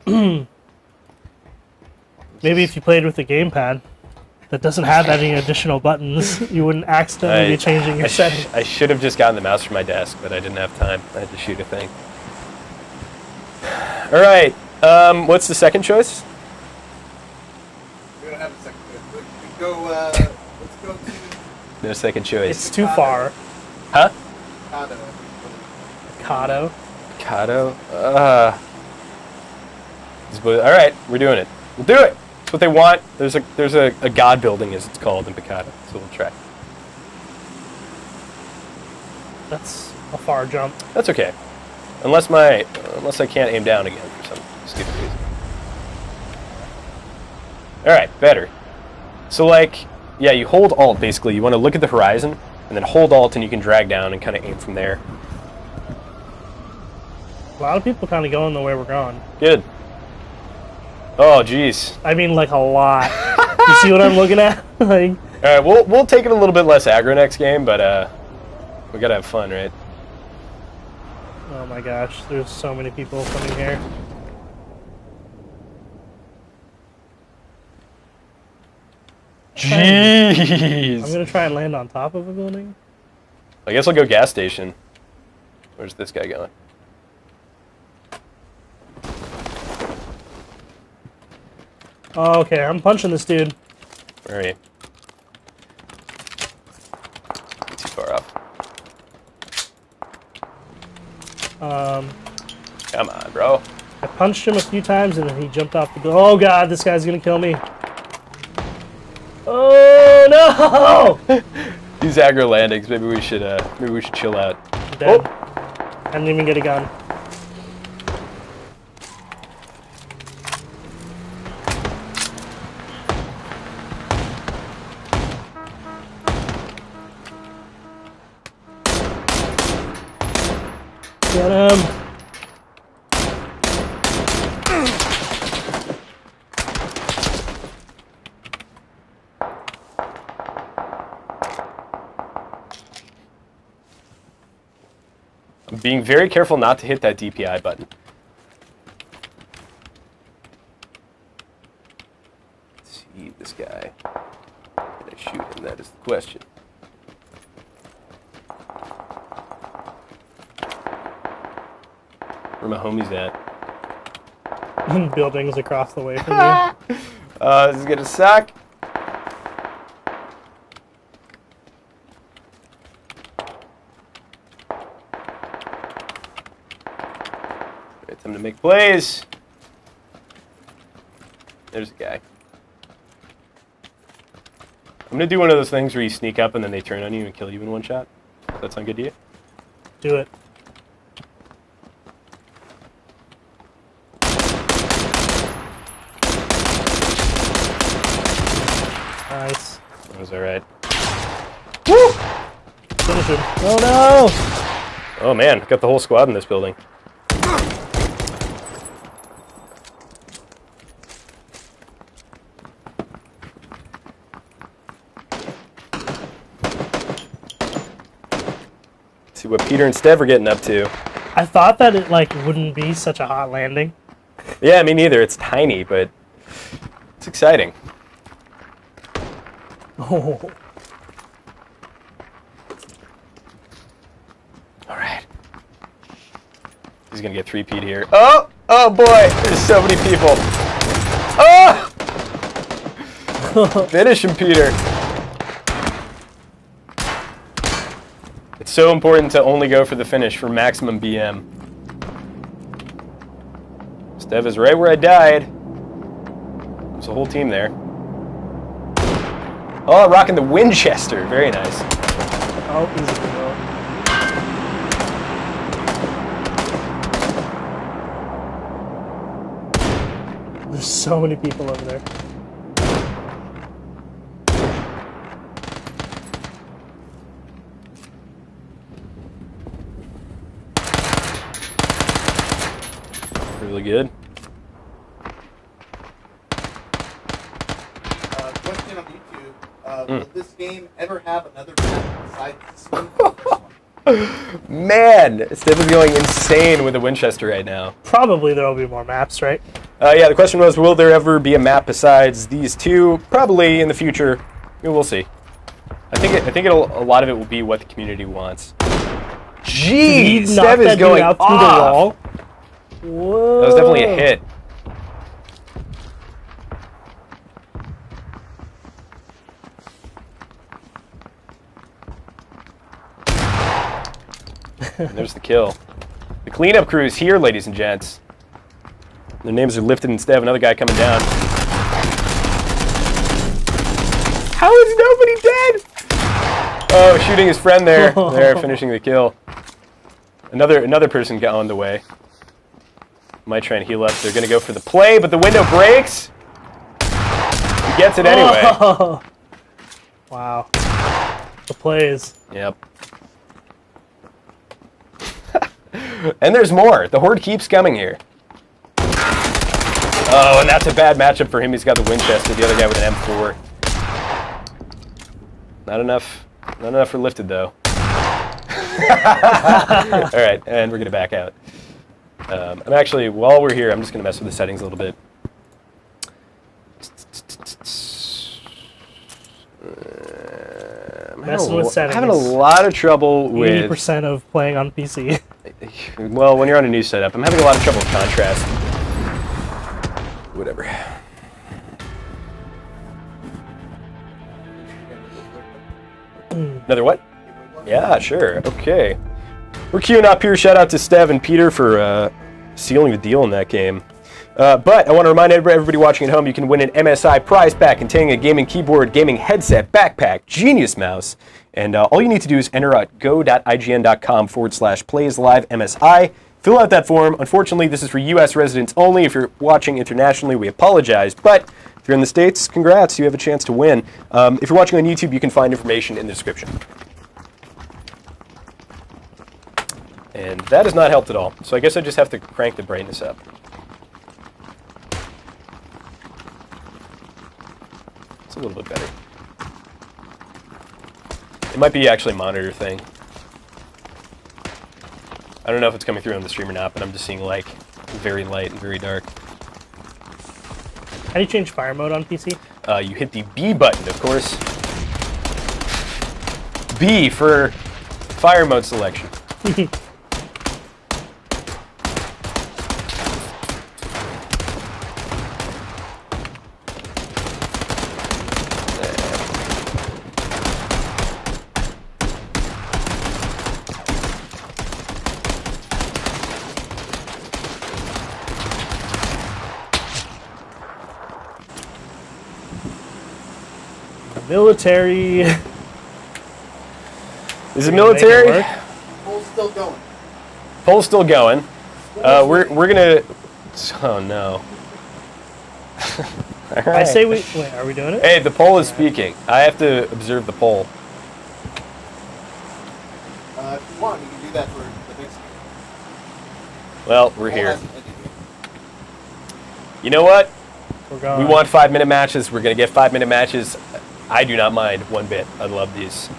Maybe if you played with a gamepad that doesn't have any additional buttons, you wouldn't accidentally be changing your settings. I should have just gotten the mouse from my desk, but I didn't have time. I had to shoot a thing. All right. What's the second choice? We don't have a second choice. We go, let's go to No second choice. It's too far. Huh? Kado. Kato. Kato? All right, we're doing it. We'll do it. That's what they want. There's a god building, as it's called, in Picada. So we'll try. That's a far jump. That's okay. Unless I can't aim down again for some stupid reason. Alright, better. So like, yeah, you hold Alt basically. You want to look at the horizon, and then hold Alt and you can drag down and kind of aim from there. A lot of people kind of going the way we're going. Good. Oh, jeez. I mean, like, a lot. You see what I'm looking at? Like, alright, we'll take it a little bit less aggro next game, but we gotta have fun, right? oh my gosh, there's so many people coming here. Jeez. I'm gonna try and land on top of a building. I guess I'll go gas station. Where's this guy going? Oh, okay, I'm punching this dude. Where are you? Too far off. Come on, bro. I punched him a few times and then he jumped off the building. Oh god, this guy's gonna kill me. Oh no! These aggro landings. Maybe we should chill out. I'm dead. Oh. I didn't even get a gun. Get him! I'm being very careful not to hit that DPI button. Let's see this guy. Can I shoot him? That is the question. Where my homies at? Buildings across the way from you. This is gonna suck. It's time to make plays. There's a guy. I'm gonna do one of those things where you sneak up and then they turn on you and kill you in one shot. Does that sound good to you? Do it. Nice. That was alright. Woo! Finish him. Oh no! Oh man, got the whole squad in this building. See what Peter and Stev are getting up to. I thought that it like wouldn't be such a hot landing. Yeah, me neither. It's tiny, but it's exciting. Oh. All right. He's gonna get 3-peat here. Oh! Oh boy! There's so many people. Oh! Finish him, Peter. It's so important to only go for the finish for maximum BM. Stev is right where I died. There's a whole team there. Oh, rocking the Winchester. Very nice. Oh, easy to go. There's so many people over there. Really good. Question on YouTube. Will this game ever have another map besides this one? The first one? Man, Steve is going insane with the Winchester right now. Probably there will be more maps, right? Yeah, the question was, will there ever be a map besides these two? Probably in the future. We'll see. I think a lot of it will be what the community wants. Jeez, Steve is going out off. through the wall. Whoa. That was definitely a hit. And there's the kill. The cleanup crew is here, ladies and gents. Their names are lifted instead of another guy coming down. How is nobody dead? Oh, shooting his friend there. There, finishing the kill. Another person got on the way. Might try and heal up. They're going to go for the play, but the window breaks. He gets it anyway. Oh. Wow. The plays. Yep. And there's more. The horde keeps coming here. Oh, and that's a bad matchup for him. He's got the Winchester, the other guy with an M4. Not enough for lifted, though. All right, and we're going to back out. I'm actually, while we're here, I'm just going to mess with the settings a little bit. Messing with settings. I'm having a lot of trouble with 80% of playing on PC. Well, when you're on a new setup, I'm having a lot of trouble with contrast. Whatever. Another what? Yeah, sure. Okay. We're queuing up here. Shout out to Stev and Peter for sealing the deal in that game. But I want to remind everybody watching at home, you can win an MSI Prize Pack containing a gaming keyboard, gaming headset, backpack, Genius mouse, and all you need to do is enter at go.ign.com/PlaysLiveMSI. Fill out that form. Unfortunately, this is for U.S. residents only. If you're watching internationally, we apologize. But if you're in the States, congrats. You have a chance to win. If you're watching on YouTube, you can find information in the description. And that has not helped at all. So I guess I just have to crank the brightness up. It's a little bit better. It might be actually a monitor thing. I don't know if it's coming through on the stream or not, but I'm just seeing like very light and very dark. How do you change fire mode on PC? You hit the B button, of course. B for fire mode selection. Military. Is it military? Poll's still going. Poll's still going. We're gonna. Oh no. All right. I say we. Wait, are we doing it? Hey, the poll is speaking. I have to observe the poll. If you want, you can do that for the next game. Well, we're here. You know what? We're going. We want 5-minute matches. We're gonna get 5-minute matches. I do not mind one bit. I love these.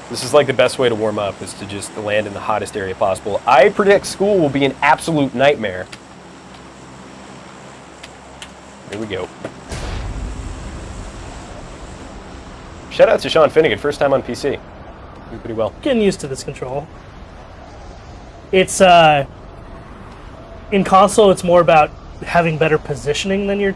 This is like the best way to warm up, is to just land in the hottest area possible. I predict school will be an absolute nightmare. Here we go. Shout out to Sean Finnegan, first time on PC. Doing pretty well. Getting used to this control. It's in console, it's more about having better positioning than your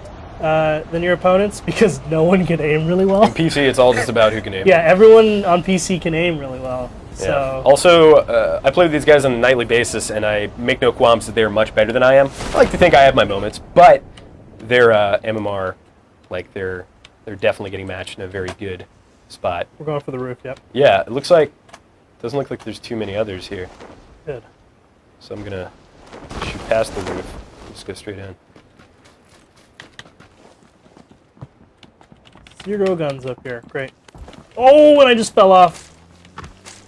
opponents, because no one can aim really well. On PC, it's all just about who can aim. Yeah, everyone on PC can aim really well. Yeah. So Also, I play with these guys on a nightly basis, and I make no qualms that they're much better than I am. I like to think I have my moments, but their MMR, like they're definitely getting matched in a very good spot. we're going for the roof. Yep. Yeah, it looks like, doesn't look like there's too many others here. Good. So I'm gonna shoot past the roof. Just go straight in. 0 guns up here. Great. Oh, and I just fell off.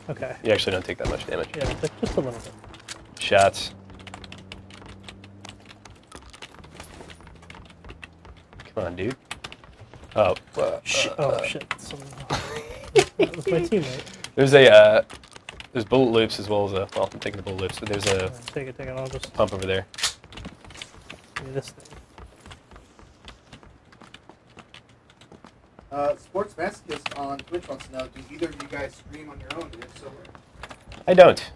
Okay. You actually don't take that much damage. Yeah, just a little bit. Shots. Come on, dude. Oh. Shit. That was my teammate. There's bullet loops as well as a. Well, I'm taking the bullet loops, but there's a Take it. I'll just pump over there. give me this thing. Sports Masochist on Twitch wants to know, do either of you guys stream on your own? And if so, where? I don't.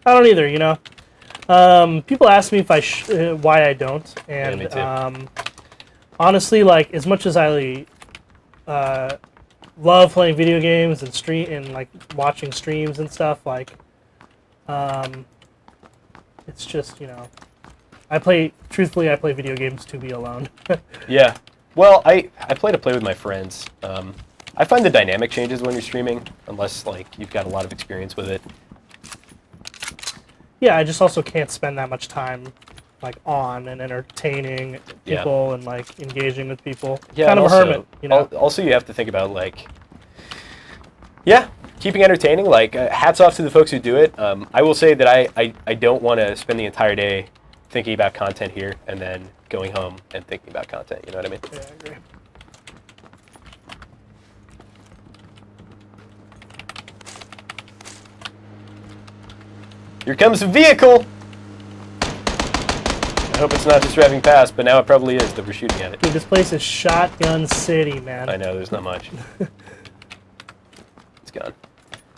I don't either, you know. People ask me if why I don't, and Yeah, me too. Honestly, like, as much as I love playing video games and like watching streams and stuff, like, it's just, you know, truthfully I play video games to be alone. Yeah. Well, I play with my friends. I find the dynamic changes when you're streaming, unless like you've got a lot of experience with it. Yeah, I just also can't spend that much time like on and entertaining people and like engaging with people. Yeah, kind of also, a hermit, you know. Also, you have to think about like, keeping entertaining. Like, hats off to the folks who do it. I will say that I don't want to spend the entire day thinking about content here and then going home and thinking about content. You know what I mean? Yeah, I agree. Here comes a vehicle! I hope it's not just driving past, but now it probably is that we're shooting at it. Dude, this place is Shotgun City, man. I know, there's not much. It's gone.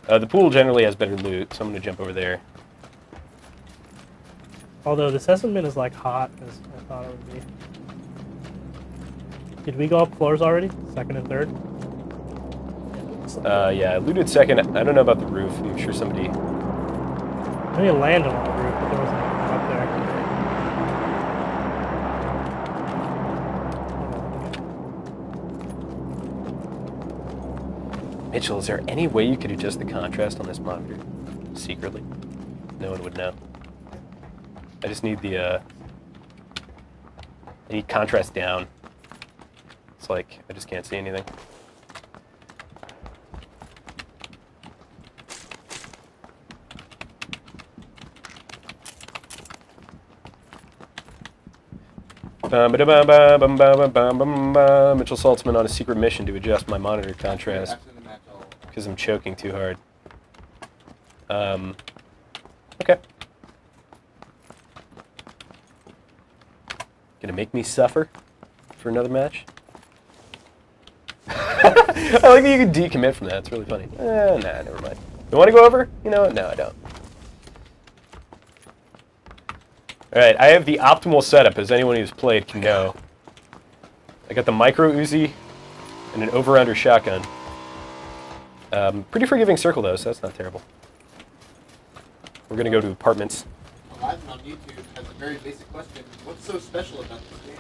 The pool generally has better loot, so I'm going to jump over there. Although this hasn't been as like hot as I thought it would be. Did we go up floors already? Second and third? Yeah, I looted second. I don't know about the roof. I'm sure somebody... I think it landed on the roof, but there wasn't anything up there. Mitchell, is there any way you could adjust the contrast on this monitor? Secretly? No one would know. I just need the, I need contrast down. It's like, I just can't see anything. Mitchell Saltzman on a secret mission to adjust my monitor contrast because I'm choking too hard. Okay. Gonna make me suffer for another match? I like that you can decommit from that. It's really funny. Nah, never mind. You want to go over? You know what? No, I don't. Alright, I have the optimal setup, as anyone who's played can know. I got the micro Uzi and an over-under shotgun. Pretty forgiving circle, though, so that's not terrible. We're going to go to apartments. Alive on YouTube has a very basic question. What's so special about this game?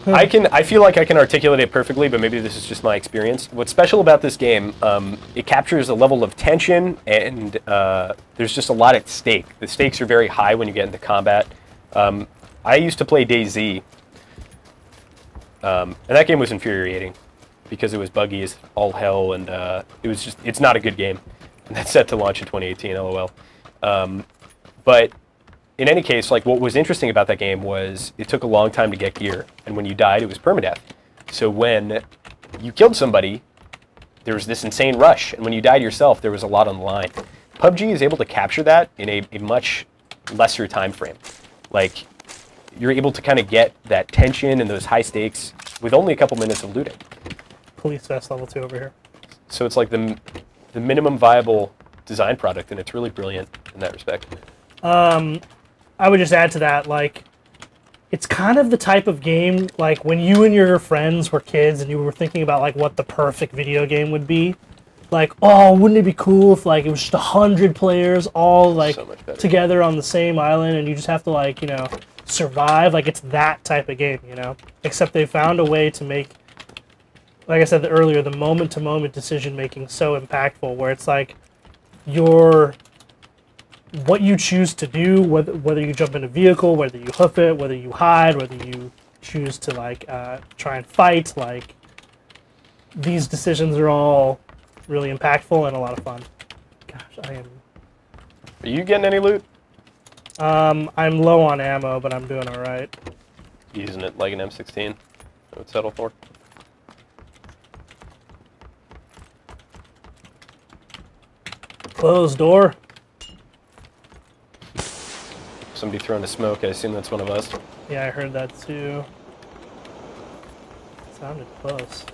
I feel like I can articulate it perfectly, but maybe this is just my experience. What's special about this game, it captures a level of tension, and there's just a lot at stake. The stakes are very high when you get into combat. I used to play DayZ, and that game was infuriating because it was buggy as all hell, and it's not a good game. And that's set to launch in 2018, LOL. But in any case, like, what was interesting about that game was it took a long time to get gear, and when you died, it was permadeath. So when you killed somebody, there was this insane rush, and when you died yourself, there was a lot on the line. PUBG is able to capture that in a much lesser time frame. Like, you're able to kind of get that tension and those high stakes with only a couple minutes of looting. Police vest level 2 over here. So it's like the minimum viable design product, and it's really brilliant in that respect. I would just add to that, like, it's kind of the type of game, like, when you and your friends were kids and you were thinking about, like, what the perfect video game would be. Like, oh, wouldn't it be cool if, like, it was just 100 players all, like, so together on the same island and you just have to, like, you know, survive. Like, it's that type of game, you know? Except they found a way to make, like I said earlier, the moment-to-moment decision-making so impactful, where it's like, what you choose to do, whether you jump in a vehicle, whether you hoof it, whether you hide, whether you choose to, like, try and fight, like, these decisions are all really impactful and a lot of fun. Gosh, I am... Are you getting any loot? I'm low on ammo, but I'm doing alright. Using it like an M16. I would settle for. Closed door. Somebody throwing a smoke. I assume that's one of us. Yeah, I heard that too. Sounded close.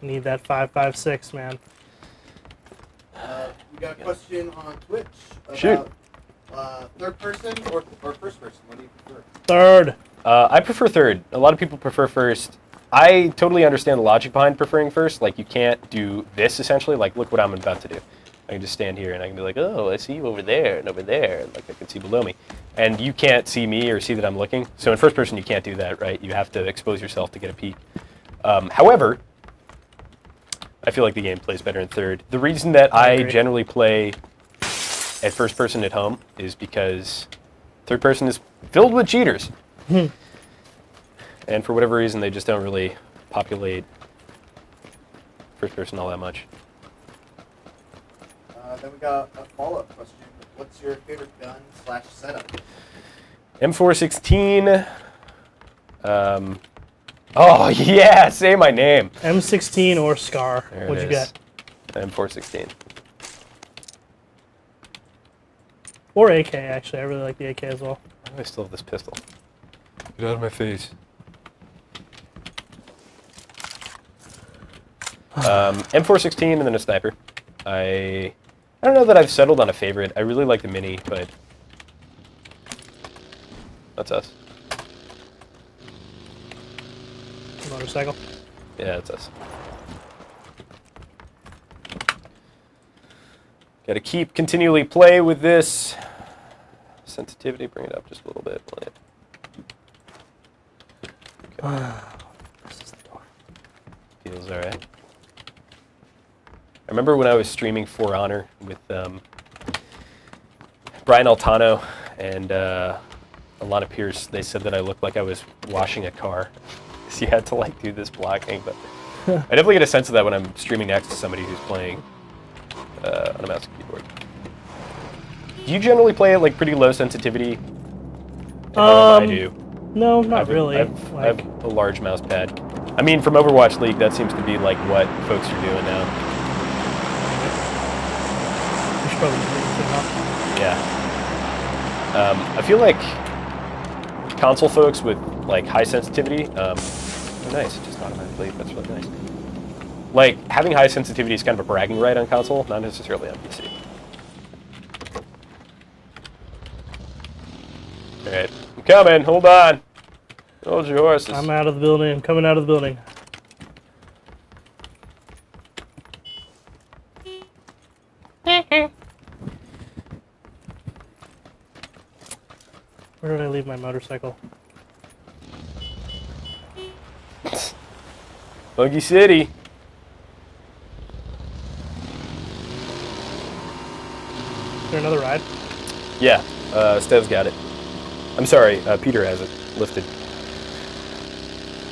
Need that 5.56, man. We got a question on Twitch about Shoot. Third person or first person. What do you prefer? Third. I prefer third. A lot of people prefer first. I totally understand the logic behind preferring first. Like, you can't do this, essentially. Like, look what I'm about to do. I can just stand here, and I can be like, oh, I see you over there and over there. And, like, I can see below me. And you can't see me or see that I'm looking. So in first person, you can't do that, right? You have to expose yourself to get a peek. However, I feel like the game plays better in third. The reason that I generally play at first person at home is because third person is filled with cheaters. And for whatever reason, they just don't really populate first person all that much. Then we got a follow-up question. What's your favorite gun / setup? M416. Oh, yeah, say my name. M16 or Scar. There What'd you it is. get? M416. Or AK, actually. I really like the AK as well. Why do I still have this pistol? Get out of my face. M416 and then a sniper. I don't know that I've settled on a favorite. I really like the Mini, but that's us. Motorcycle. Yeah, it's us. Got to continually play with this sensitivity. Bring it up just a little bit. Okay. Feels all right. I remember when I was streaming For Honor with Brian Altano and Alana Pierce. They said that I looked like I was washing a car. So you had to like do this blocking, but I definitely get a sense of that when I'm streaming next to somebody who's playing on a mouse and keyboard. Do you generally play at like pretty low sensitivity? I do. No, not really. I have a large mouse pad. I mean, from Overwatch League, that seems to be like what folks are doing now. You should probably turn it off. Yeah. I feel like console folks with like high sensitivity, oh, nice, it just automatically, that's really nice. Like, having high sensitivity is kind of a bragging right on console, not necessarily on PC. Alright, I'm coming, hold on. Hold your horses. I'm out of the building, I'm coming out of the building. Where did I leave my motorcycle? Buggy City. Is there another ride? Yeah, Stev's got it. I'm sorry, Peter has it lifted.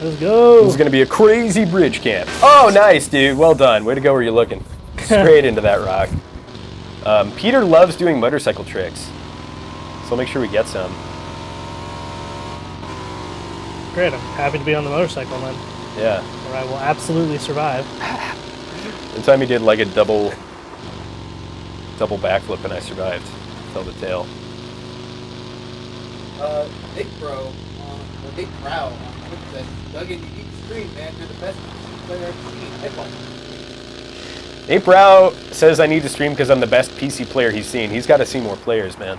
Let's go! This is going to be a crazy bridge camp. Oh, nice, dude. Well done. Way to go where you're looking. Straight into that rock. Peter loves doing motorcycle tricks, so I'll make sure we get some. Great, I'm happy to be on the motorcycle then. Yeah. Or I will absolutely survive. One time he did like a double backflip and I survived. Tell the tale. Nick Bro, or Nick Brow on Twitch says, Duggan, you need to stream, man. You're the best player I've seen. Headphones. Nate Brow says I need to stream because I'm the best PC player he's seen. He's got to see more players, man.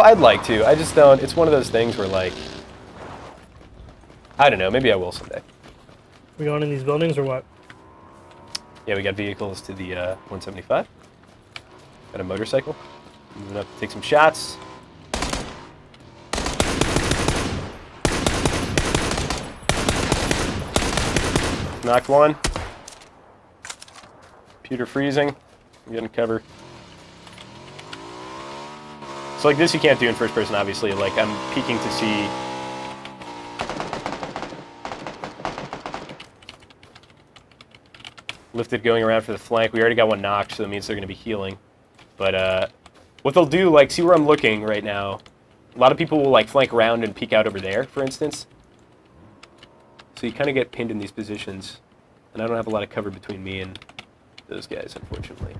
I'd like to. I just don't. It's one of those things where, like, I don't know. Maybe I will someday. We going in these buildings or what? Yeah, we got vehicles to the 175. Got a motorcycle. Moving up to take some shots. Knocked one. Computer freezing. I'm getting cover. So like this you can't do in first person, obviously. Like I'm peeking to see. Lifted going around for the flank. We already got one knocked, so that means they're going to be healing. But what they'll do, like, see where I'm looking right now. A lot of people will like flank around and peek out over there, for instance. So you kind of get pinned in these positions, and I don't have a lot of cover between me and those guys, unfortunately.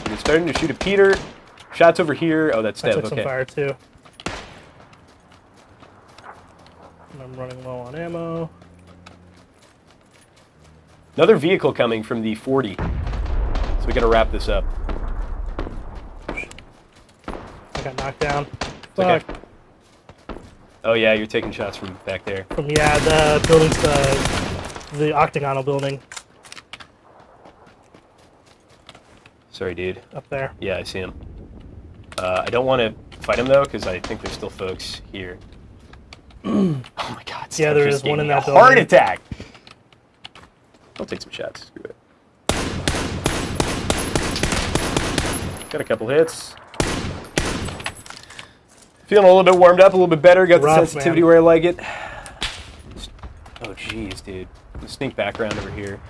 We're starting to shoot at Peter. Shots over here. Oh, that's Steph. I took okay. some fire too. And I'm running low on ammo. Another vehicle coming from the 40. So we got to wrap this up. I got knocked down. Okay. Oh yeah, you're taking shots from back there. From the building, the octagonal building. Sorry, dude. Up there. Yeah, I see him. I don't want to fight him though, because I think there's still folks here. Oh my God! Yeah, there is one in that building. Heart building. attack. I'll take some shots. Screw it. Got a couple hits. Feeling a little bit warmed up, a little bit better. Got the sensitivity where I like it. Oh jeez, dude. I'm gonna sneak back around over here.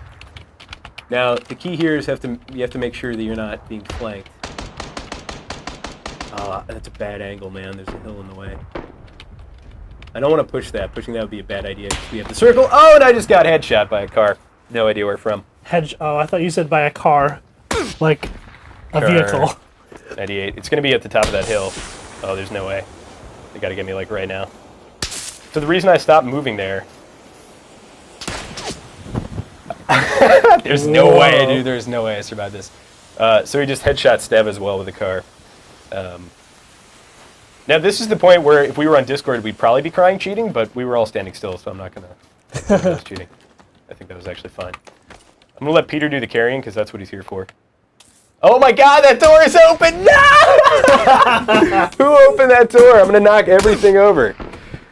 Now the key here is you have to make sure that you're not being flanked. That's a bad angle, man. There's a hill in the way. I don't want to push that. Pushing that would be a bad idea because we have the circle. Oh, and I just got headshot by a car. No idea where from. Oh, I thought you said by a car, like a vehicle. 98. It's going to be at the top of that hill. Oh, there's no way. They got to get me like right now. So the reason I stopped moving there. There's no way, dude. There's no way I survived this. So he just headshot Stev as well with the car. Now this is the point where if we were on Discord, we'd probably be crying cheating, but we were all standing still, so I'm not going to say that was cheating. I think that was actually fine. I'm going to let Peter do the carrying because that's what he's here for. Oh my God, that door is open! No! Who opened that door? I'm going to knock everything over.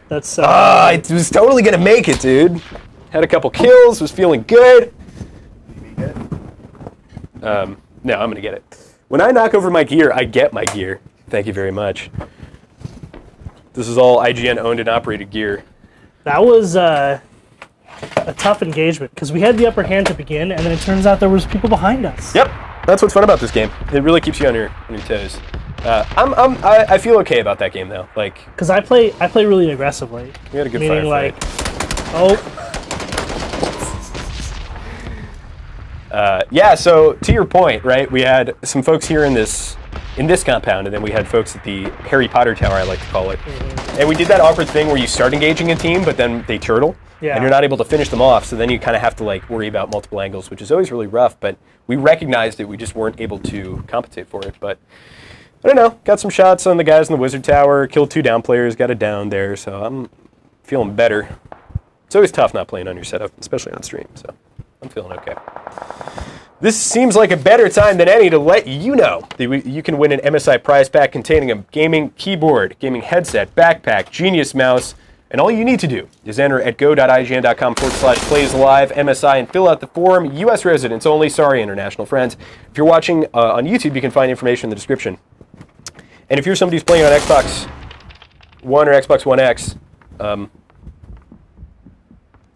That's I was totally going to make it, dude. Had a couple kills, was feeling good. No, I'm going to get it. When I knock over my gear, I get my gear. Thank you very much. This is all IGN owned and operated gear. That was a tough engagement because we had the upper hand to begin, and then it turns out there was people behind us. Yep, that's what's fun about this game. It really keeps you on your toes. I feel okay about that game though, like because I play really aggressively. We had a good meaning firefight. Yeah. So to your point, right? We had some folks here in this compound, and then we had folks at the Harry Potter Tower, I like to call it. Mm-hmm. And we did that awkward thing where you start engaging a team, but then they turtle, and you're not able to finish them off. So then you kind of have to like worry about multiple angles, which is always really rough. But we recognized it, we just weren't able to compensate for it. But I don't know, got some shots on the guys in the Wizard Tower, killed 2 down players, got a down there, so I'm feeling better. It's always tough not playing on your setup, especially on stream. So I'm feeling okay. This seems like a better time than any to let you know that you can win an MSI Prize Pack containing a gaming keyboard, gaming headset, backpack, Genius mouse, and all you need to do is enter at go.ign.com/playslive MSI and fill out the form. U.S. residents only. Sorry, international friends. If you're watching on YouTube, you can find information in the description. And if you're somebody who's playing on Xbox One or Xbox One X, and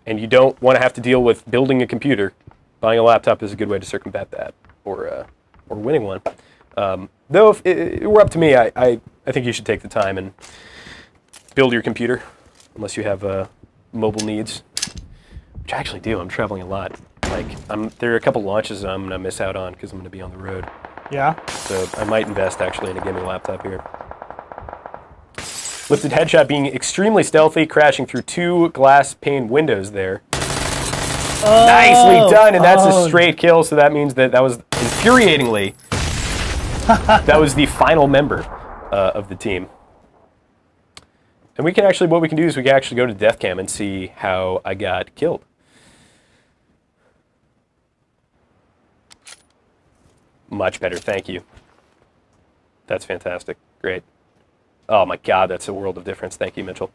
you don't want to have to deal with building a computer, buying a laptop is a good way to circumvent that, or winning one. Though if it were up to me, I think you should take the time and build your computer, unless you have mobile needs, which I actually do. I'm traveling a lot. Like there are a couple launches that I'm going to miss out on because I'm going to be on the road. Yeah. So I might invest actually in a gaming laptop here. Lifted headshot being extremely stealthy, crashing through 2 glass pane windows there. Oh, nicely done, and that's a straight kill, so that means that was infuriatingly, that was the final member of the team. And we can actually, what we can do is we can actually go to death cam and see how I got killed. Much better, thank you. That's fantastic, great. Oh my God, that's a world of difference. Thank you, Mitchell.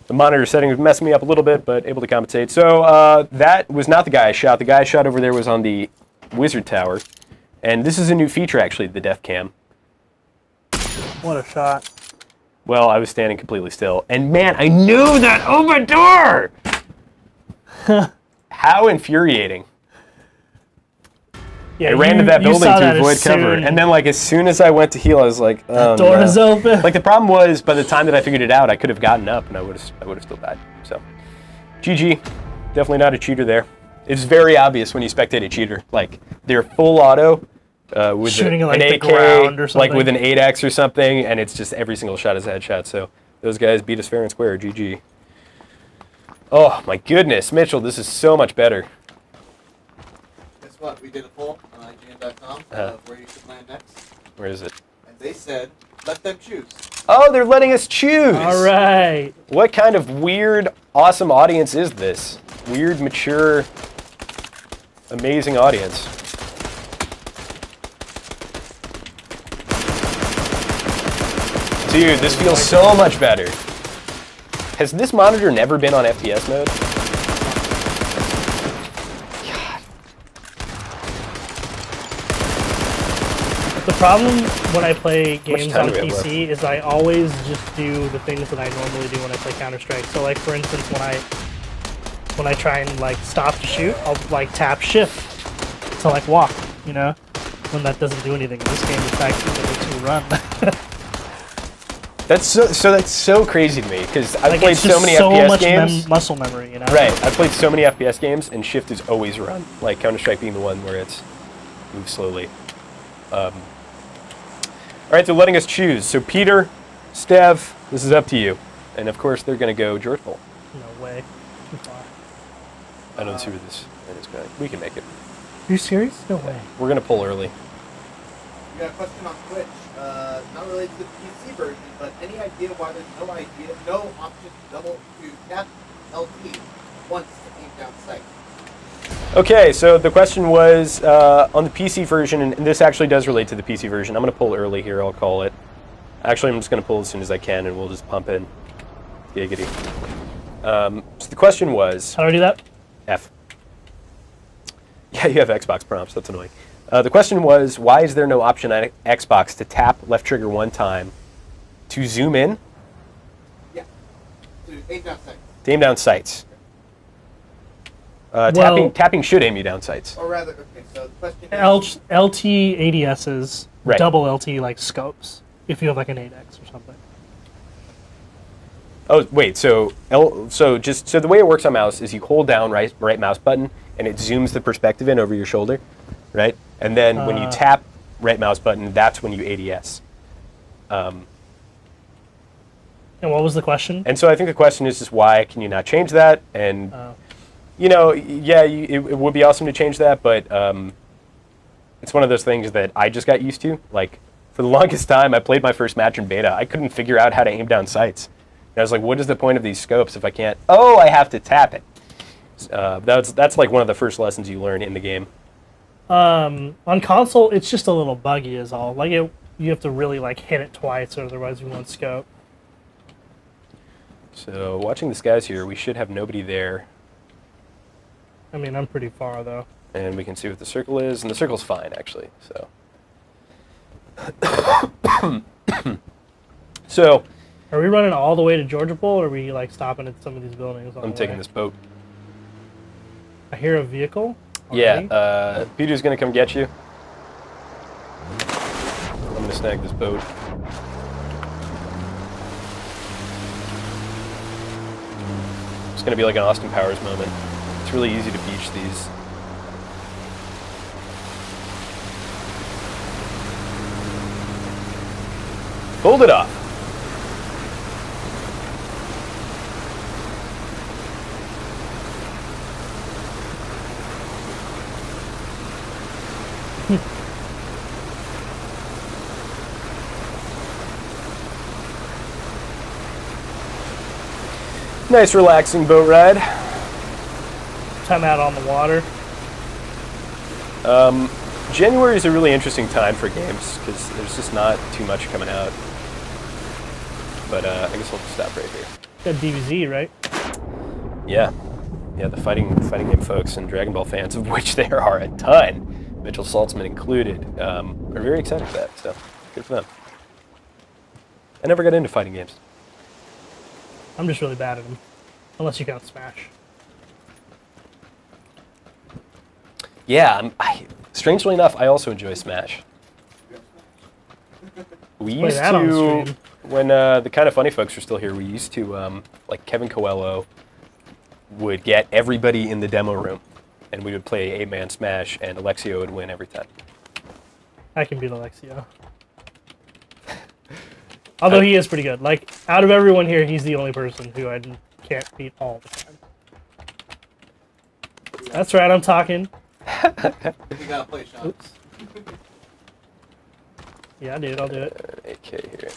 The monitor setting was messing me up a little bit, but able to compensate. So that was not the guy I shot. The guy I shot over there was on the Wizard Tower. And this is a new feature, actually, the death cam. What a shot. Well, I was standing completely still. And man, I knew that open door! How infuriating. Yeah, I ran to that building to avoid cover, and then like as soon as I went to heal, I was like, "Oh, door is open." Like the problem was, by the time that I figured it out, I could have gotten up, and I would have still died. So, GG, definitely not a cheater there. It's very obvious when you spectate a cheater, like they're full auto with shooting an like AK, the ground or something, like with an 8x or something, and it's just every single shot is a headshot. So those guys beat us fair and square. GG. Oh my goodness, Mitchell, this is so much better. Guess what? We did a poll on IGN.com where you should land next. Where is it? And they said, let them choose. Oh, they're letting us choose. All right. What kind of weird, awesome audience is this? Weird, mature, amazing audience. Dude, this feels so much better. Has this monitor never been on FPS mode? God. The problem when I play games time on do we have PC is I always just do the things that I normally do when I play Counter-Strike. So like for instance, when I try and like stop to shoot, I'll like tap shift to like walk, you know? When that doesn't do anything. In this game, in fact, it makes you run. That's so crazy to me because I've Like, played it's so just many so FPS much games. muscle memory, you know? Right, I've played so many FPS games and shift is always run. Like Counter-Strike being the one where it's move slowly. All right, they're letting us choose. So Peter, Stev, this is up to you. And of course, they're going to go George Bull. No way. Too far. I don't see where this is going. We can make it. Are you serious? No way. We're going to pull early. We got a question on Twitch, not related to the PC version, but any idea why there's no option to tap LT once to aim down sight? Okay, so the question was on the PC version, and this actually does relate to the PC version. I'm going to pull early here, I'll call it. Actually, I'm just going to pull as soon as I can, and we'll just pump in. Giggity. So the question was... How do I do that? F. Yeah, you have Xbox prompts, that's annoying. The question was, why is there no option on Xbox to tap left trigger one time to zoom in? Yeah, to aim down sights. To aim down sights. Tapping should aim you down sights. Or rather, okay, so the question is... LT ADSs, Right. double LT like scopes, if you have like an 8X or something. Oh, wait, so the way it works on mouse is you hold down right mouse button and it zooms the perspective in over your shoulder, right? And then when you tap right mouse button, that's when you ADS. And what was the question? And so I think the question is just why can you not change that? And, you know, yeah, it would be awesome to change that, but it's one of those things that I just got used to. Like, for the longest time, I played my first match in beta. I couldn't figure out how to aim down sights. And I was like, what is the point of these scopes if I can't? Oh, I have to tap it. That's like one of the first lessons you learn in the game. On console, it's just a little buggy is all. Like, you have to really, like, hit it twice, or otherwise you won't scope. So, watching the skies here, we should have nobody there. I mean, I'm pretty far, though. And we can see what the circle is, and the circle's fine, actually, so. So... Are we running all the way to Georgia Bowl, or are we, like, stopping at some of these buildings? I'm taking this boat. I hear a vehicle. Already? Yeah, Peter's gonna come get you. I'm gonna snag this boat. It's gonna be like an Austin Powers moment. It's really easy to beach these. Hold it off. Nice relaxing boat ride. Time out on the water. January is a really interesting time for games because there's just not too much coming out. But I guess I'll just stop right here. Got DBZ, right? Yeah. Yeah, the fighting game folks and Dragon Ball fans, of which there are a ton, Mitchell Saltzman included, are very excited for that, so good for them. I never got into fighting games. I'm just really bad at them. Unless you count Smash. Yeah, strangely enough, I also enjoy Smash. We used to, when the Kind of Funny folks were still here, we used to, like Kevin Coelho would get everybody in the demo room, and we would play 8-man Smash, and Alexio would win every time. I can beat Alexio. Although he is pretty good. Like, out of everyone here, he's the only person who I can't beat all the time. That's right, I'm talking. You gotta play shots. Oops. Yeah, dude, I'll do it. AK here.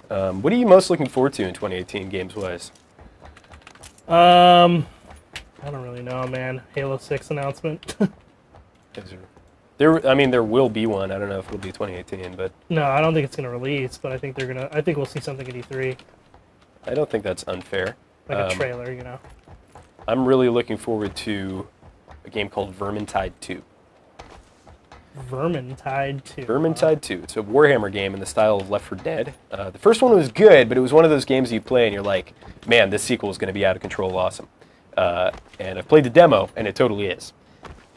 What are you most looking forward to in 2018 games-wise? I don't really know, man. Halo 6 announcement. There will be one. I don't know if it'll be 2018, but No, I don't think it's gonna release, but I think we'll see something at E3, I don't think that's unfair. like a trailer, you know. I'm really looking forward to a game called Vermintide 2. Vermintide 2. Vermintide 2. It's a Warhammer game in the style of Left 4 Dead. The first one was good, but it was one of those games you play and you're like, man, this sequel is going to be out of control awesome. And I've played the demo, and it totally is.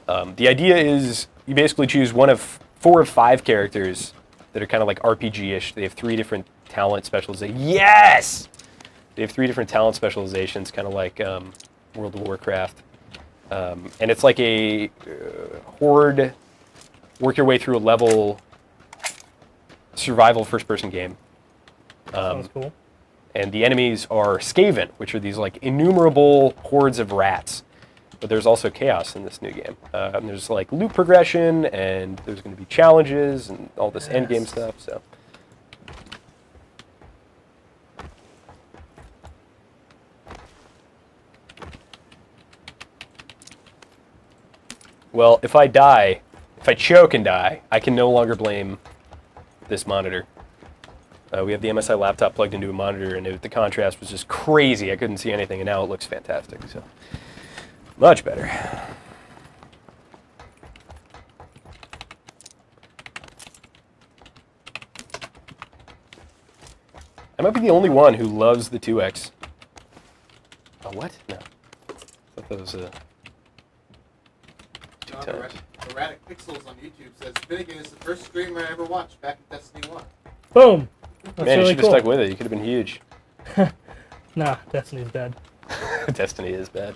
The idea is you basically choose one of 4 of 5 characters that are kind of like RPG-ish. They have 3 different talent specializations. Yes! They have 3 different talent specializations, kind of like World of Warcraft. And it's like a horde, work your way through a level survival first-person game. Sounds cool. And the enemies are Skaven, which are these like innumerable hordes of rats. But there's also chaos in this new game. And there's like loot progression, and there's going to be challenges and all this endgame stuff. So, well, if I choke and die, I can no longer blame this monitor. We have the MSI laptop plugged into a monitor, and the contrast was just crazy. I couldn't see anything, and now it looks fantastic. So, much better. I might be the only one who loves the 2X. Oh, what? No. I thought that was a... John Erratic Pixels on YouTube says, Finnegan is the first streamer I ever watched back in Destiny 1. Boom! That's Man, you really should have cool. stuck with it. You could have been huge. Nah, Destiny's dead. Destiny is bad.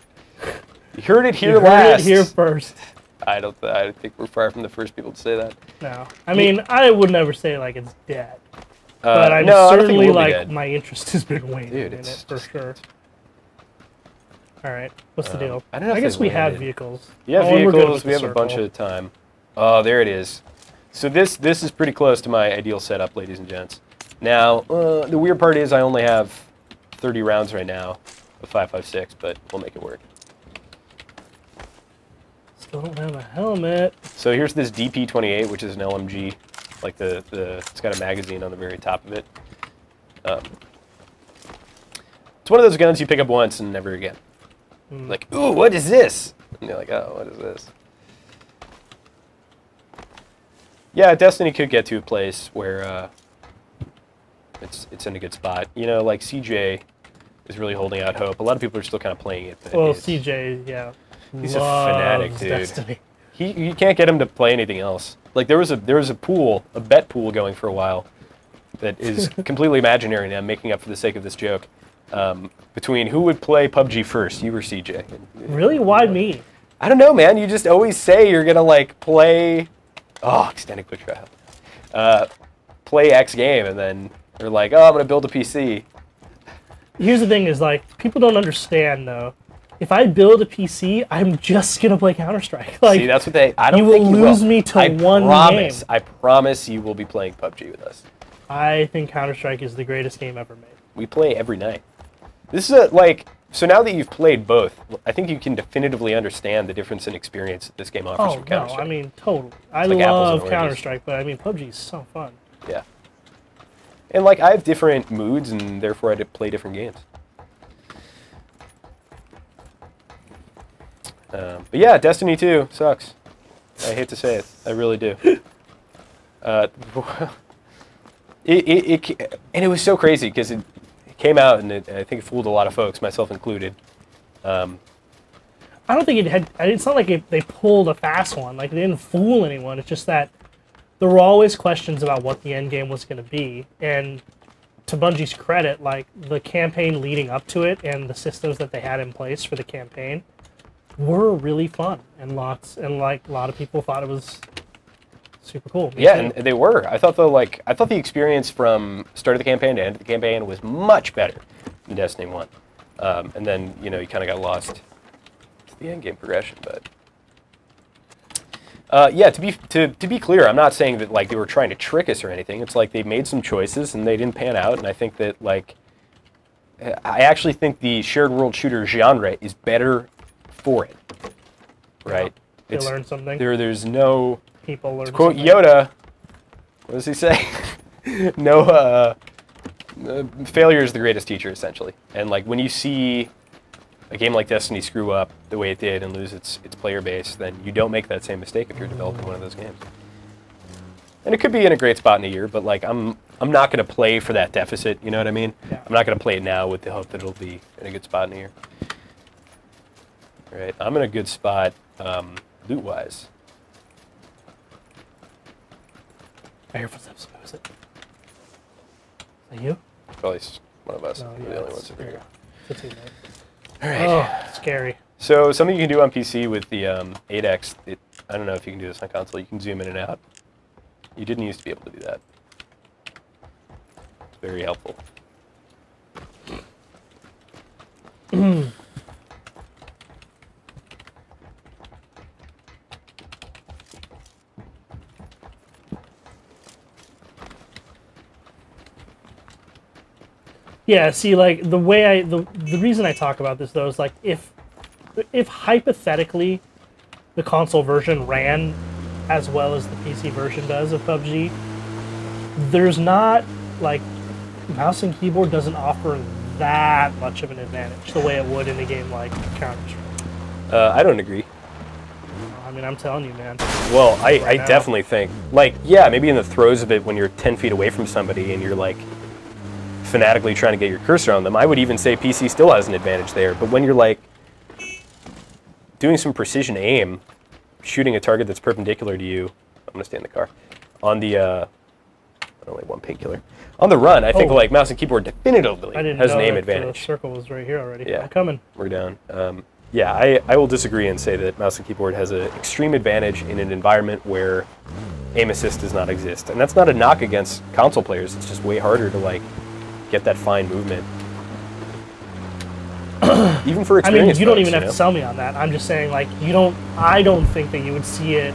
You heard it here You last. heard it here first. I think we're far from the first people to say that. No. I mean, I would never say, like, it's dead. But I'm no, I don't think it certainly, will be like, dead. my interest has been waning Dude, in it's it, for sure. Alright, what's the deal? I don't know if guess they we have landed. vehicles. You have Oh, and we're good vehicles. with We the have a bunch circle. of time. Oh, there it is. So this is pretty close to my ideal setup, ladies and gents. Now, the weird part is I only have 30 rounds right now of 5.56, but we'll make it work. Still don't have a helmet. So here's this DP-28, which is an LMG. Like it's got a magazine on the very top of it. It's one of those guns you pick up once and never again. Like, ooh, what is this? And you're like, oh, what is this? Yeah, Destiny could get to a place where it's in a good spot. You know, like CJ is really holding out hope. A lot of people are still kind of playing it. But Well, CJ, yeah. he's a fanatic, loves dude. Destiny. You can't get him to play anything else. Like there was a bet pool going for a while that is completely imaginary now, making up for the sake of this joke. Between who would play PUBG first, you or CJ? Really? Why me? I don't know, man. You just always say you're gonna like play. Oh, extended quick trial. Play X game, and then you're like, oh, I'm gonna build a PC. Here's the thing: is like people don't understand though. If I build a PC, I'm just gonna play Counter-Strike. Like, see, that's what they. I don't you think will you lose will. me to I one promise. game. I promise you will be playing PUBG with us. I think Counter-Strike is the greatest game ever made. We play every night. This is so now that you've played both, I think you can definitively understand the difference in experience that this game offers Oh from no, Counter-Strike. I mean totally. I like apples and love oranges. Counter-Strike, but I mean PUBG is so fun. Yeah. And like I have different moods, and therefore I play different games. But yeah, Destiny 2 sucks. I hate to say it. I really do. And it was so crazy because it came out and I think it fooled a lot of folks, myself included. I don't think it had. It's not like they pulled a fast one. Like they didn't fool anyone. It's just that there were always questions about what the end game was going to be. And to Bungie's credit, like the campaign leading up to it and the systems that they had in place for the campaign were really fun, and a lot of people thought it was super cool. Me Yeah, too. and they were. I thought the experience from start of the campaign to end of the campaign was much better than Destiny 1. And then, you kind of got lost to the end game progression, but Yeah, to be clear, I'm not saying that like they were trying to trick us or anything. It's like they made some choices and they didn't pan out, and I think that like I actually think the shared world shooter genre is better for it. Right? They learned something. There's no People learn. To quote something. Yoda, what does he say? No, failure is the greatest teacher, essentially. And like when you see a game like Destiny screw up the way it did and lose its player base, then you don't make that same mistake if you're developing one of those games. And it could be in a great spot in a year, but like I'm not going to play for that deficit. You know what I mean? Yeah. I'm not going to play it now with the hope that it'll be in a good spot in a year. All right, I'm in a good spot loot-wise. I hear footsteps. Who is it? Is that you? Probably one of us. No, We're the only ones over here. It's a teammate. All right. Oh, scary. So something you can do on PC with the 8X, I don't know if you can do this on console, you can zoom in and out. You didn't used to be able to do that. It's very helpful. Yeah, see, like, the way the reason I talk about this, though, is, like, if hypothetically the console version ran as well as the PC version does of PUBG, there's not, like, mouse and keyboard doesn't offer that much of an advantage the way it would in a game like Counter-Strike. I don't agree. I mean, I'm telling you, man. Well, I now. definitely think, like, yeah, maybe in the throes of it when you're 10 feet away from somebody and you're, like, fanatically trying to get your cursor on them, I would even say PC still has an advantage there. But when you're, like, doing some precision aim, shooting a target that's perpendicular to you, I'm going to stay in the car, on the, only one painkiller. On the run, I think, like, mouse and keyboard definitively has an aim advantage. The circle was right here already. Yeah. I'm coming. We're down. Yeah, I will disagree and say that mouse and keyboard has an extreme advantage in an environment where aim assist does not exist. And that's not a knock against console players. It's just way harder to, like, get that fine movement. Even for experienced I mean, you don't folks, even have to sell me on that. I'm just saying, like, I don't think that you would see it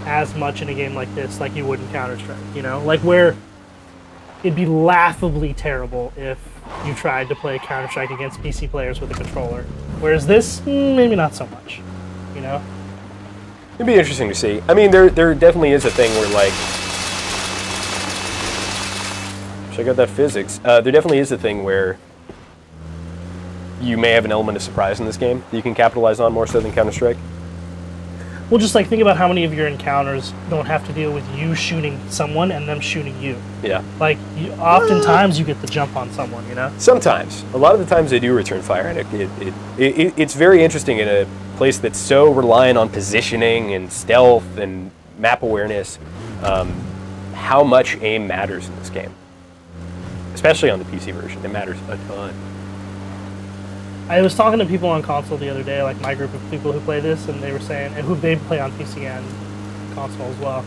as much in a game like this like you would in Counter-Strike, you know? Like, where it'd be laughably terrible if you tried to play Counter-Strike against PC players with a controller. Whereas this, maybe not so much, you know? It'd be interesting to see. I mean, there definitely is a thing where, like, check out that physics. There definitely is a thing where you may have an element of surprise in this game that you can capitalize on more so than Counter-Strike. Well, just, like, think about how many of your encounters don't have to deal with you shooting someone and them shooting you. Yeah. Like, oftentimes you get the jump on someone, you know? Sometimes. A lot of the times they do return fire, and it's very interesting in a place that's so reliant on positioning and stealth and map awareness, how much aim matters in this game. Especially on the PC version. It matters a ton. I was talking to people on console the other day, like my group of people who play this, and they were saying, and who they play on PC and console as well.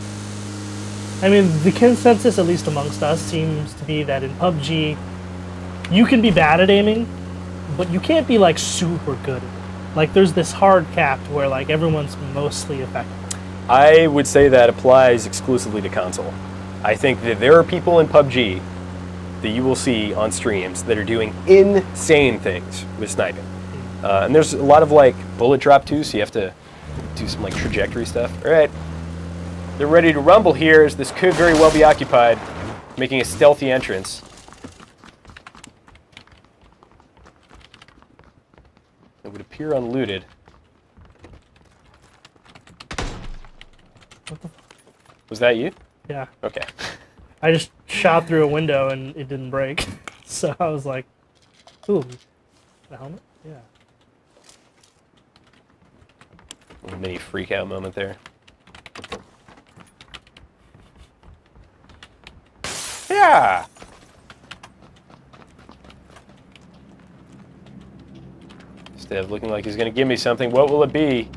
I mean, the consensus, at least amongst us, seems to be that in PUBG, you can be bad at aiming, but you can't be, like, super good at it. Like, there's this hard cap where, like, everyone's mostly effective. I would say that applies exclusively to console. I think that there are people in PUBG that you will see on streams that are doing insane things with sniping. And there's a lot of, like, bullet drop too, so you have to do some, like, trajectory stuff. All right, they're ready to rumble here, as this could very well be occupied, making a stealthy entrance. It would appear unlooted. What the Was that you? Yeah. Okay. I just shot through a window and it didn't break. So I was like, ooh, the helmet? Yeah. A mini freak out moment there. Yeah! Stev looking like he's going to give me something. What will it be?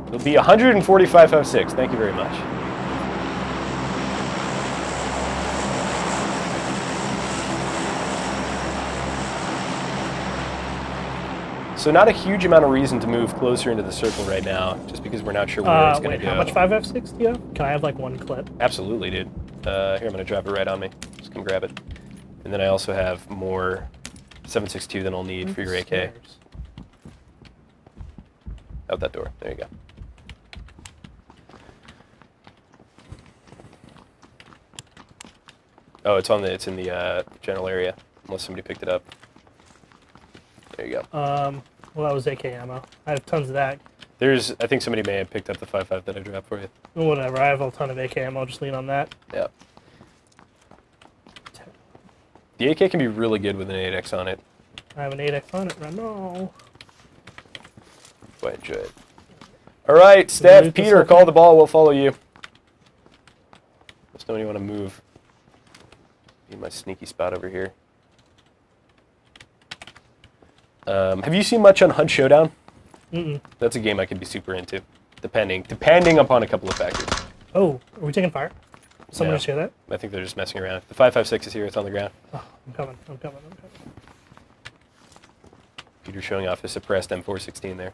It'll be 145.56. Thank you very much. So not a huge amount of reason to move closer into the circle right now, just because we're not sure where it's going to go. How much 5F6 do you have? Can I have like one clip? Absolutely, dude. Here, I'm going to drop it right on me. Just come grab it. And then I also have more 7.62 than I'll need for your AK. Out that door. There you go. Oh, it's in the general area, unless somebody picked it up. There you go. Well, that was AK ammo. I have tons of that. I think somebody may have picked up the 5.5 that I dropped for you. Whatever, I have a ton of AK ammo. Just lean on that. Yeah. The AK can be really good with an 8X on it. I have an 8X on it right now. Quite enjoy it. All right, Steph, Peter, call the ball. We'll follow you. Just don't even want to move. Be my sneaky spot over here. Have you seen much on Hunt Showdown? Mm-mm. That's a game I could be super into, depending upon a couple of factors. Oh, are we taking fire? Someone No. just hear that? I think they're just messing around. The 5.56 is here. It's on the ground. Oh, I'm coming. Peter showing off his suppressed M416 there.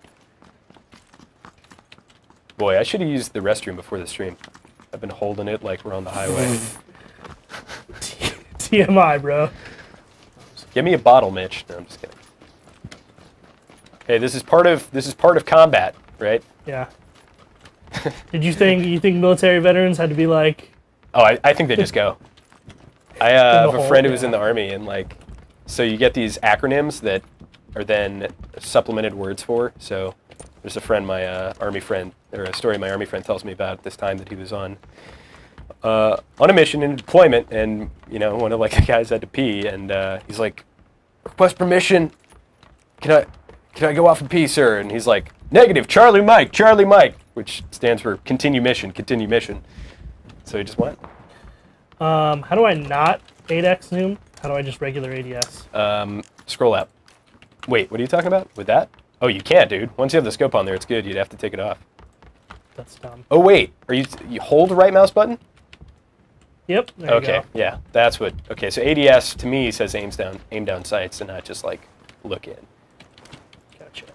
Boy, I should have used the restroom before the stream. I've been holding it like we're on the highway. TMI, bro. Give me a bottle, Mitch. No, I'm just kidding. Hey, this is part of combat, right? Yeah. Did you think military veterans had to be like? Oh, I think they just go. I have a friend who was yeah. in the Army, and like, so you get these acronyms that are then supplemented words for. So there's a friend, my Army friend, or a story my Army friend tells me about this time that he was on a mission in deployment, and you know, one of like the guys had to pee, and he's like, request permission. Can I go off and pee, sir? And he's like, negative, Charlie Mike, which stands for continue mission. So he just went. How do I not 8x zoom? How do I just regular ADS? Scroll out. Wait, what are you talking about? With that? Oh, you can't, dude. Once you have the scope on there, it's good. You'd have to take it off. That's dumb. Oh, wait. You hold the right mouse button? Yep. There you Okay, go. yeah, that's what. Okay, so ADS to me says aim down sights, and not just like look in. Gotcha.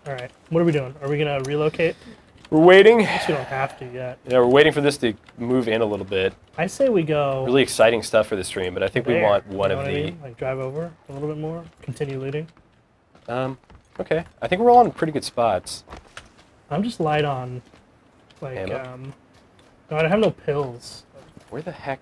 All right. What are we doing? Are we gonna relocate? We're waiting. I guess we don't have to yet. Yeah, we're waiting for this to move in a little bit. I say we go. Really exciting stuff for the stream, but I think we there. want You one know of what the. I mean? Like drive over a little bit more. Continue looting. Okay. I think we're all in pretty good spots. I'm just light on. Like Ammo? No, I don't have no pills. Where the heck?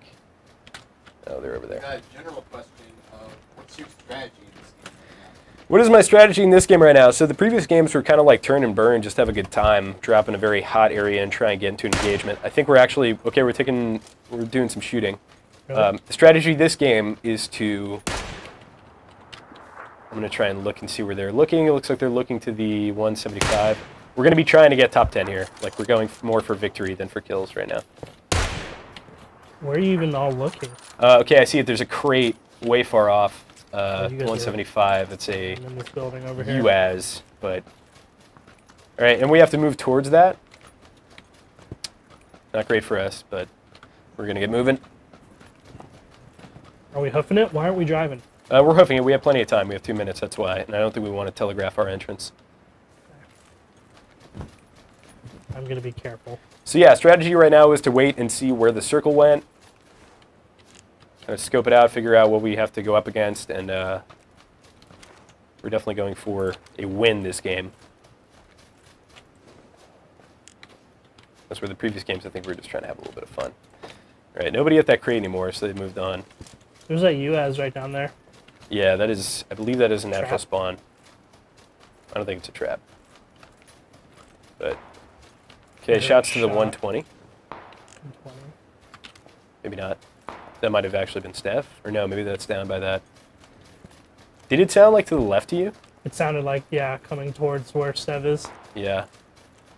Oh, they're over there. General question of what's your strategy in this game right now? What is my strategy in this game right now? So the previous games were kind of like turn and burn, just have a good time, drop in a very hot area and try and get into an engagement. I think we're actually, okay, we're doing some shooting. Really? The strategy this game is to, I'm going to try and look and see where they're looking. It looks like they're looking to the 175. We're going to be trying to get top 10 here. Like, we're going more for victory than for kills right now. Where are you even all looking? Okay, I see it. There's a crate way far off. you guys are- 175. It's a I'm in this building over here. UAS, but... All right, and we have to move towards that. Not great for us, but we're going to get moving. Are we hoofing it? Why aren't we driving? We're hoofing it. We have plenty of time. We have 2 minutes, that's why. And I don't think we want to telegraph our entrance. I'm going to be careful. So yeah, strategy right now is to wait and see where the circle went. Scope it out, figure out what we have to go up against, and we're definitely going for a win this game. That's where the previous games, I think we were just trying to have a little bit of fun. All right, nobody at that crate anymore, so they moved on. There's that UAS right down there. Yeah, that is, I believe that is a natural Trap? spawn. I don't think it's a trap. But, okay, Good shots to the shot. 120. 120. Maybe not. That might have actually been Steph. Or no, maybe that's down by that. Did it sound like to the left of you? It sounded like, yeah, coming towards where Stev is. Yeah.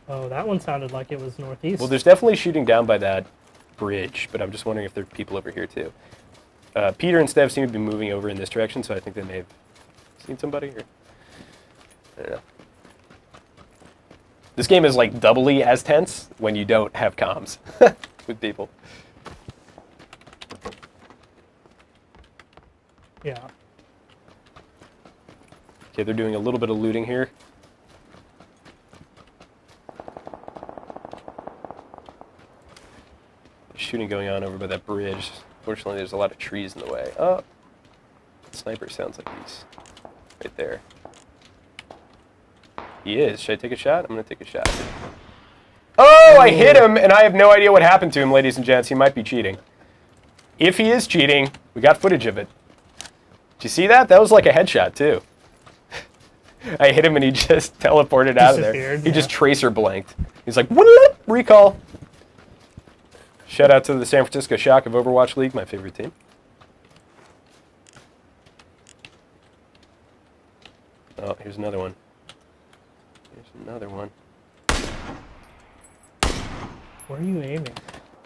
Oh, that one sounded like it was northeast. Well, there's definitely shooting down by that bridge, but I'm just wondering if there are people over here too. Peter and Steph seem to be moving over in this direction, so I think they may have seen somebody. Or I don't know. This game is like doubly as tense when you don't have comms with people. Okay, they're doing a little bit of looting here. Shooting going on over by that bridge. Fortunately, there's a lot of trees in the way. Oh, the sniper sounds like he's right there. He is. Should I take a shot? I'm going to take a shot. Oh, I hit him, and I have no idea what happened to him, ladies and gents. He might be cheating. If he is cheating, we got footage of it. Did you see that? That was like a headshot, too. I hit him, and he just teleported out of there. He just tracer blanked. He's like, whoop, recall. Shout out to the San Francisco Shock of Overwatch League, my favorite team. Oh, here's another one. Here's another one. Where are you aiming?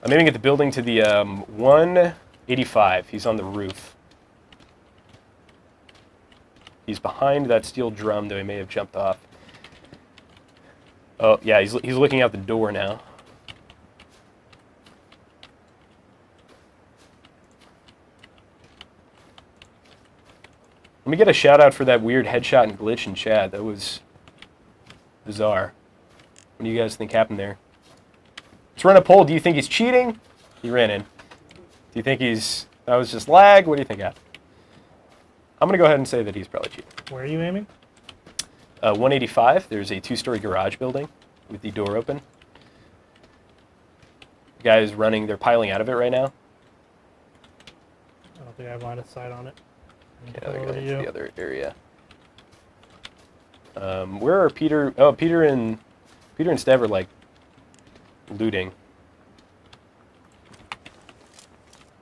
I'm aiming at the building to the 185. He's on the roof. He's behind that steel drum, though he may have jumped off. Oh, yeah, he's looking out the door now. Let me get a shout out for that weird headshot and glitch in chat. That was bizarre. What do you guys think happened there? Let's run a poll. Do you think he's cheating? He ran in. Do you think that was just lag? What do you think happened? I'm going to go ahead and say that he's probably cheating. Where are you aiming? 185. There's a 2-story garage building with the door open. The guy is running. They're piling out of it right now. I don't think I have line of sight on it. Yeah, they're going into the other area. Where are Peter? Oh, Peter and Stev are like looting.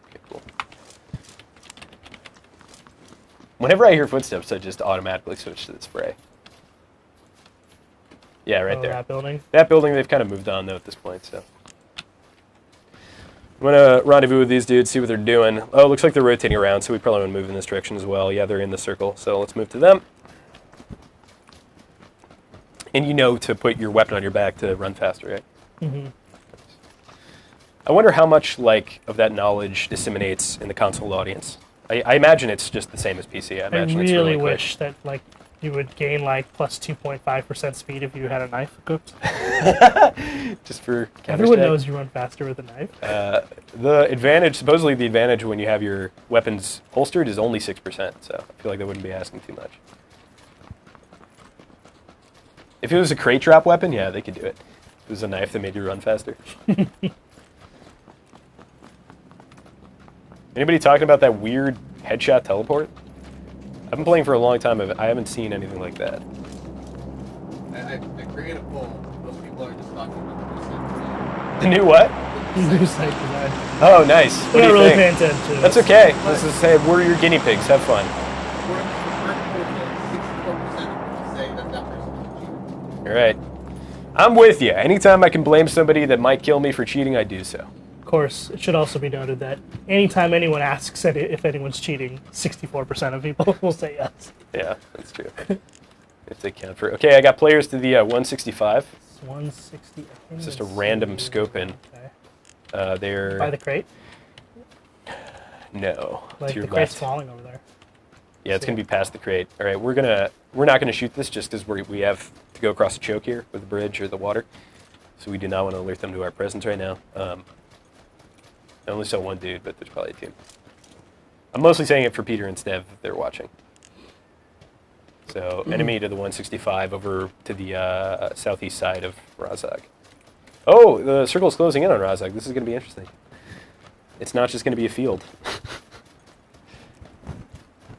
Okay, cool. Whenever I hear footsteps, I just automatically switch to the spray. Yeah, right there. That building? That building, they've kind of moved on, though, at this point, so. I'm going to rendezvous with these dudes, see what they're doing. Oh, it looks like they're rotating around, so we probably want to move in this direction as well. Yeah, they're in the circle, so let's move to them. And you know to put your weapon on your back to run faster, right? Mm-hmm. I wonder how much of that knowledge disseminates in the console audience. I imagine it's just the same as PC. I imagine it's really quick. Wish that you would gain plus 2.5% speed if you had a knife equipped. Just for Counter-Strike. Everyone knows you run faster with a knife. The advantage, supposedly the advantage when you have your weapons holstered is only 6%, so I feel like they wouldn't be asking too much. If it was a crate drop weapon, yeah, they could do it. If it was a knife that made you run faster. Anybody talking about that weird headshot teleport? I've been playing for a long time. I haven't seen anything like that. I created a poll. Most people are just talking about the new what? New site design. Oh, nice. What do you really think? paying attention. That's okay. Let's just say we're your guinea pigs. Have fun. 64% say that person is cheating. All right. I'm with you. Anytime I can blame somebody that might kill me for cheating, I do so. Of course, it should also be noted that anytime anyone asks if anyone's cheating, 64% of people will say yes. Yeah, that's true. If they count for... Okay, I got players to the 165. It's 160. It's just a random scope in. Okay. They're... By the crate? No. Like to your the crate's left. falling over there. Yeah, it's going to be past the crate. All right, we're not going to shoot this just because we have to go across the choke here with the bridge or the water. So we do not want to alert them to our presence right now. I only saw one dude, but there's probably a team. I'm mostly saying it for Peter and Stev if they're watching. So enemy to the 165 over to the southeast side of Razag. Oh, the circle's closing in on Razag. This is going to be interesting. It's not just going to be a field.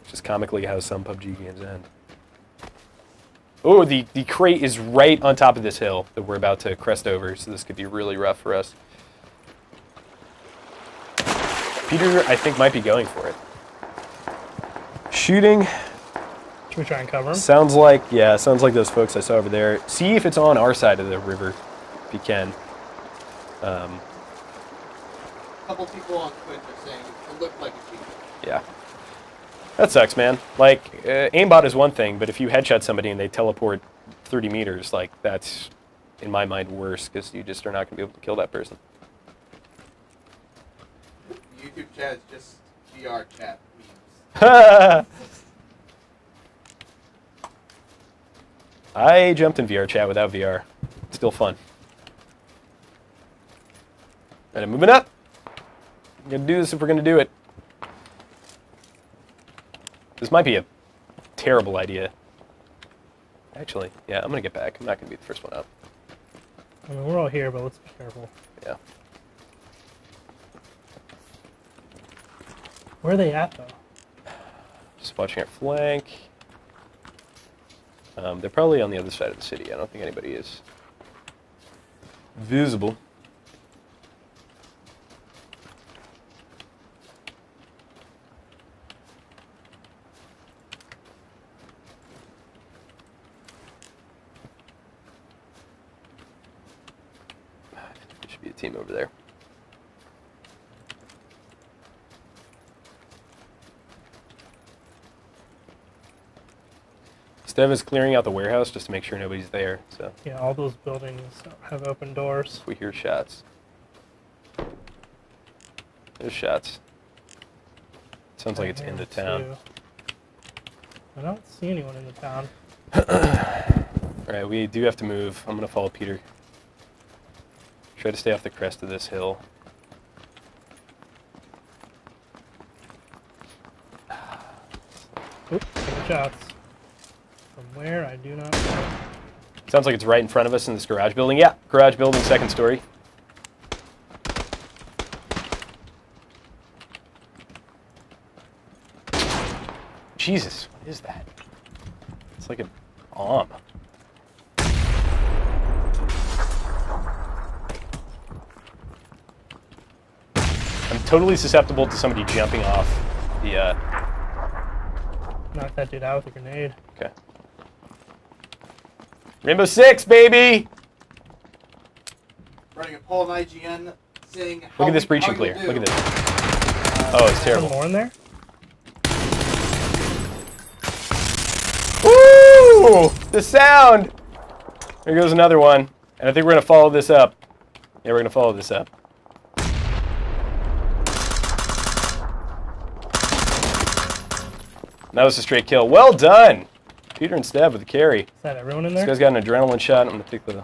It's just comically how some PUBG games end. Oh, the crate is right on top of this hill that we're about to crest over, so this could be really rough for us. Peter, I think, might be going for it. Shooting. Should we try and cover him? Sounds like those folks I saw over there. See if it's on our side of the river, if you can. A couple people on Twitch are saying it looked like a cheat. Yeah. That sucks, man. Like, aimbot is one thing, but if you headshot somebody and they teleport 30 meters, like, that's, in my mind, worse, because you just are not going to be able to kill that person. YouTube chat is just GR chat memes. I jumped in VR chat without VR. Still fun. Alright, moving up. We're gonna do this if we're gonna do it. This might be a terrible idea. Actually, yeah, I'm gonna get back. I'm not gonna be the first one up. I mean, we're all here, but let's be careful. Yeah. Where are they at, though? Just watching our flank. They're probably on the other side of the city. I don't think anybody is visible. There should be a team over there. Stev is clearing out the warehouse just to make sure nobody's there. So Yeah, all those buildings have open doors. we hear shots. There's shots. Sounds like it's in the town. Too. I don't see anyone in the town. Alright, we do have to move. I'm going to follow Peter. Try to stay off the crest of this hill. Oop, taking shots. From where, I do not know. Sounds like it's right in front of us in this garage building. Yeah, garage building, second story. Jesus, what is that? It's like a bomb. I'm totally susceptible to somebody jumping off the, Knock that dude out with a grenade. Okay. Rainbow Six, baby! Running a poll on IGN saying, Look at this breaching clear. Look at this. Oh, it's terrible. Some more in there? Woo! The sound! There goes another one. And I think we're going to follow this up. Yeah, we're going to follow this up. That was a straight kill. Well done! Peter and Stev with the carry. Is that everyone in This there? guy's got an adrenaline shot. I'm going to take the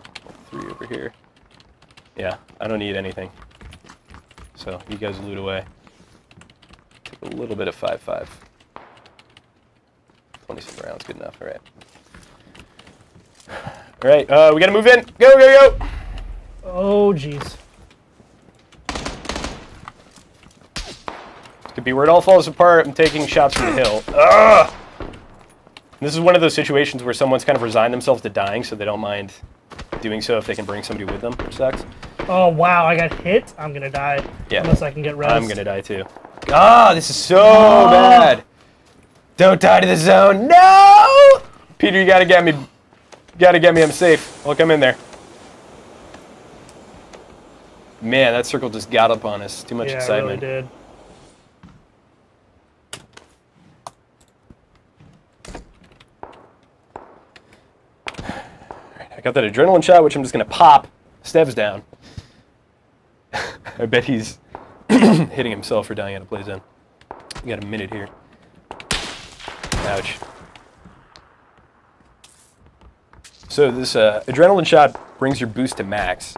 3 over here. Yeah, I don't need anything. So, you guys loot away. Take a little bit of 5.5. 27 rounds, good enough. Alright. Alright, we gotta move in. Go, go, go! Oh, jeez. This could be where it all falls apart. I'm taking shots from the hill. Ugh! This is one of those situations where someone's kind of resigned themselves to dying, so they don't mind doing so if they can bring somebody with them, which sucks. Oh, wow, I got hit. I'm gonna die. Yeah. Unless I can get res. I'm gonna die too. Ah, this is so bad. Don't die to the zone. No! Peter, you gotta get me. Gotta get me. I'm safe. I'll come in there. Man, that circle just got up on us. Too much excitement. Yeah, it really did. I got that adrenaline shot, which I'm just gonna pop. Stev's down. I bet he's hitting himself for dying out of play zone. We got a minute here. Ouch. So this adrenaline shot brings your boost to max,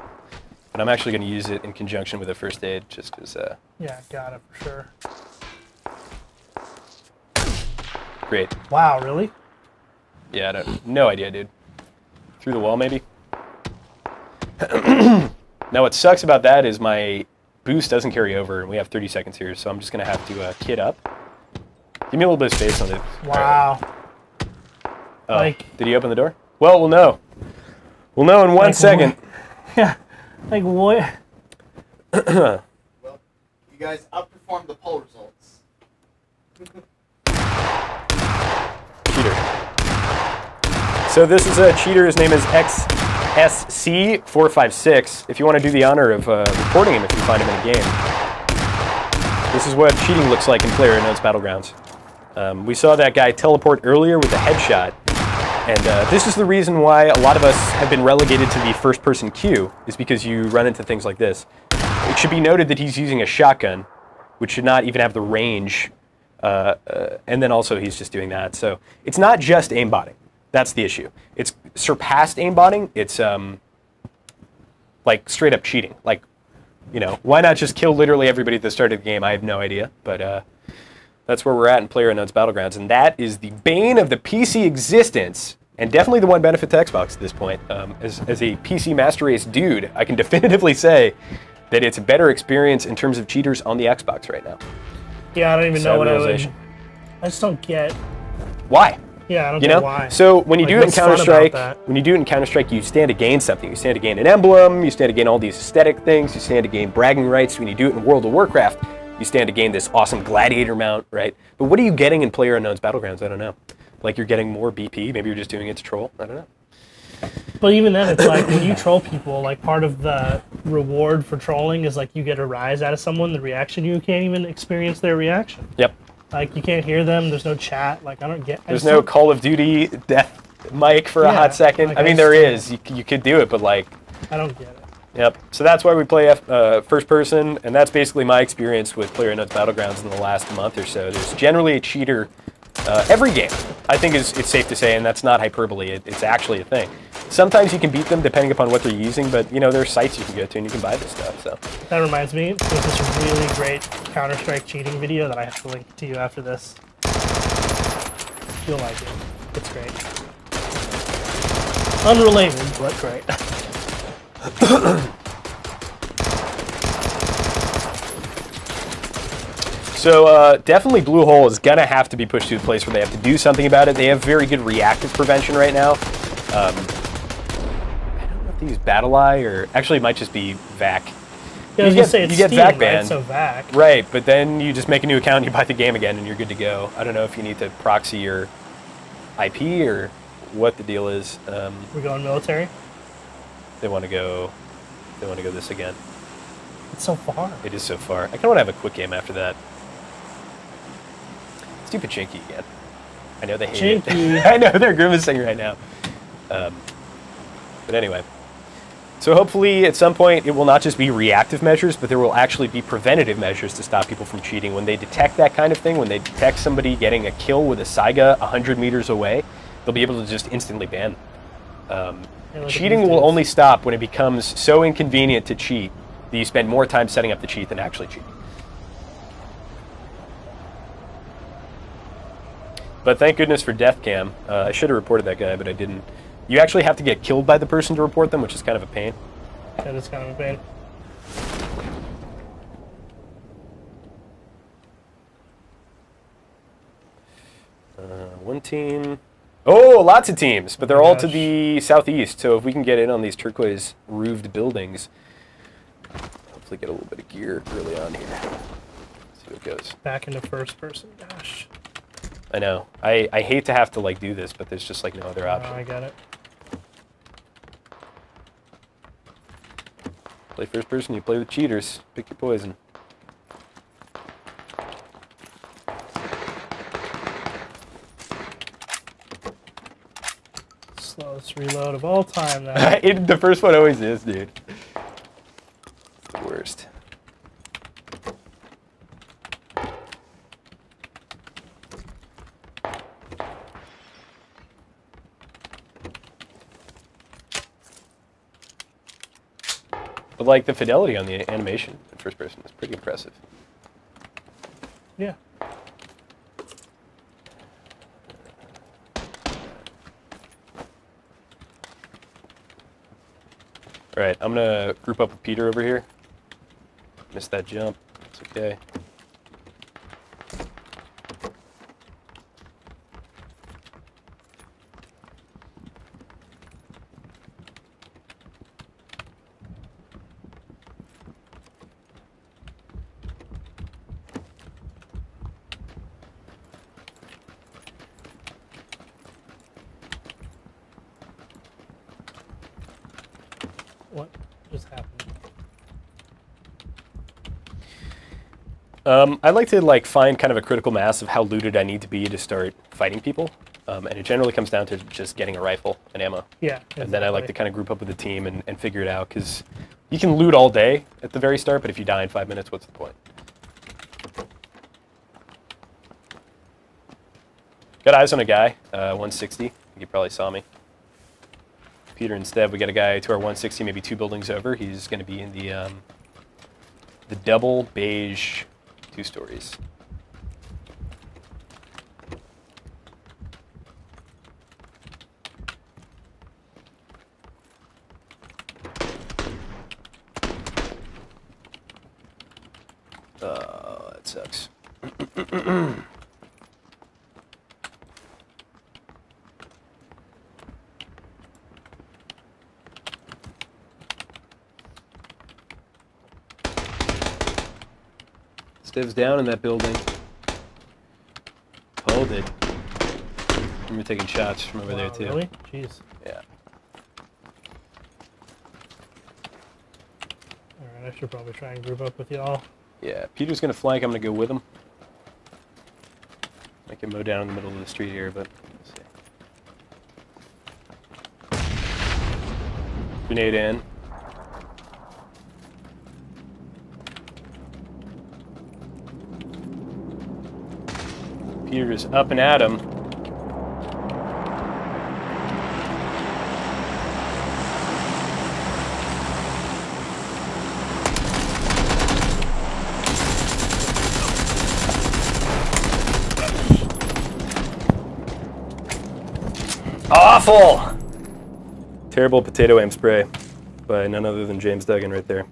but I'm actually going to use it in conjunction with a first aid, just because. Yeah, got it for sure. Great. Wow, really? Yeah, no idea, dude. Through the wall, maybe? Now, what sucks about that is my boost doesn't carry over, and we have 30 seconds here, so I'm just going to have to kit up. Give me a little bit of space on it. Wow. Oh, Like, did he open the door? Well, we'll know. We'll know in 1 second. Yeah. Like, what? Well, you guys outperformed the poll results. Cheater. So this is a cheater. His name is XSC456. If you want to do the honor of reporting him if you find him in a game. This is what cheating looks like in PlayerUnknown's Battlegrounds. We saw that guy teleport earlier with a headshot. And this is the reason why a lot of us have been relegated to the first-person queue, is because you run into things like this. It should be noted that he's using a shotgun, which should not even have the range, and then also he's just doing that. So it's not just aimbotting. That's the issue. It's surpassed aimbotting. It's like straight up cheating. Like, you know, why not just kill literally everybody at the start of the game? I have no idea, but that's where we're at in PlayerUnknown's Battlegrounds, and that is the bane of the PC existence, and definitely the one benefit to Xbox at this point. As a PC Master Race dude, I can definitively say that it's a better experience in terms of cheaters on the Xbox right now. Yeah, I don't even know what I would. I just don't get. Why? Yeah, I don't get why. So when you do it in Counter-Strike, you stand to gain something. You stand to gain an emblem, you stand to gain all these aesthetic things, you stand to gain bragging rights. When you do it in World of Warcraft, you stand to gain this awesome gladiator mount, right? But what are you getting in PlayerUnknown's Battlegrounds? I don't know. Like, you're getting more BP, maybe you're just doing it to troll, I don't know. But even then, it's like, when you troll people, like, part of the reward for trolling is, like, you get a rise out of someone, the reaction, you can't even experience their reaction. Yep. Like, you can't hear them, there's no chat, like, I don't get... There's no Call of Duty death mic for a hot second. Like, I mean, there is. You could do it, but, like... I don't get it. Yep. So that's why we play first person, and that's basically my experience with PlayerUnknown's Battlegrounds in the last month or so. There's generally a cheater every game, I think it's safe to say, and that's not hyperbole. It's actually a thing. Sometimes you can beat them depending upon what they're using, but, you know, there are sites you can go to and you can buy this stuff, so. That reminds me, there's this really great Counter-Strike cheating video that I have to link to you after this. You'll like it. It's great. Unrelated, but great. So definitely Bluehole is going to have to be pushed to a place where they have to do something about it. They have very good reactive prevention right now. I don't know if they use BattleEye or... Actually, it might just be VAC. Yeah, I was going to say, it's Steam, VAC banned. Right? So VAC. Right, but then you just make a new account and you buy the game again and you're good to go. I don't know if you need to proxy your IP or what the deal is. We're going military? They want to go this again. It's so far. It is so far. I kind of want to have a quick game after that. Stupid Chinky again. I know they hate it. I know, they're grimacing right now. But anyway. So hopefully at some point it will not just be reactive measures, but there will actually be preventative measures to stop people from cheating. When they detect that kind of thing, when they detect somebody getting a kill with a Saiga 100 meters away, they'll be able to just instantly ban them. Cheating will only stop when it becomes so inconvenient to cheat that you spend more time setting up the cheat than actually cheating. But thank goodness for death cam. I should have reported that guy, but I didn't. You actually have to get killed by the person to report them, which is kind of a pain. That is kind of a pain. One team. Oh, lots of teams, but they're all to the southeast. So if we can get in on these turquoise roofed buildings, hopefully get a little bit of gear early on here. See what goes. Back into first person. Gosh. I know. I hate to have to like do this, but there's just like no other option. I got it. Play first person, you play with cheaters. Pick your poison. Slowest reload of all time, though. The first one always is, dude. It's the worst. But like the fidelity on the animation in first person is pretty impressive. Yeah. All right, I'm gonna group up with Peter over here. Missed that jump. It's okay. What just happened? I like to like find kind of a critical mass of how looted I need to be to start fighting people, and it generally comes down to just getting a rifle and ammo. Yeah. Exactly. And then I like to kind of group up with the team and figure it out, because you can loot all day at the very start, but if you die in 5 minutes, what's the point? Got eyes on a guy, 160. think he probably saw me. Peter instead, we got a guy to our 160, maybe 2 buildings over. He's going to be in the double beige 2 stories. Oh, that sucks. Stiv's down in that building. Hold it. We're taking shots from over there too. Really? Jeez. Yeah. Alright, I should probably try and group up with y'all. Yeah, Peter's gonna flank. I'm gonna go with him. I can mow down in the middle of the street here, but let's see. Grenade in. Peter's up and at him. Awful! Terrible potato aim spray by none other than James Duggan right there.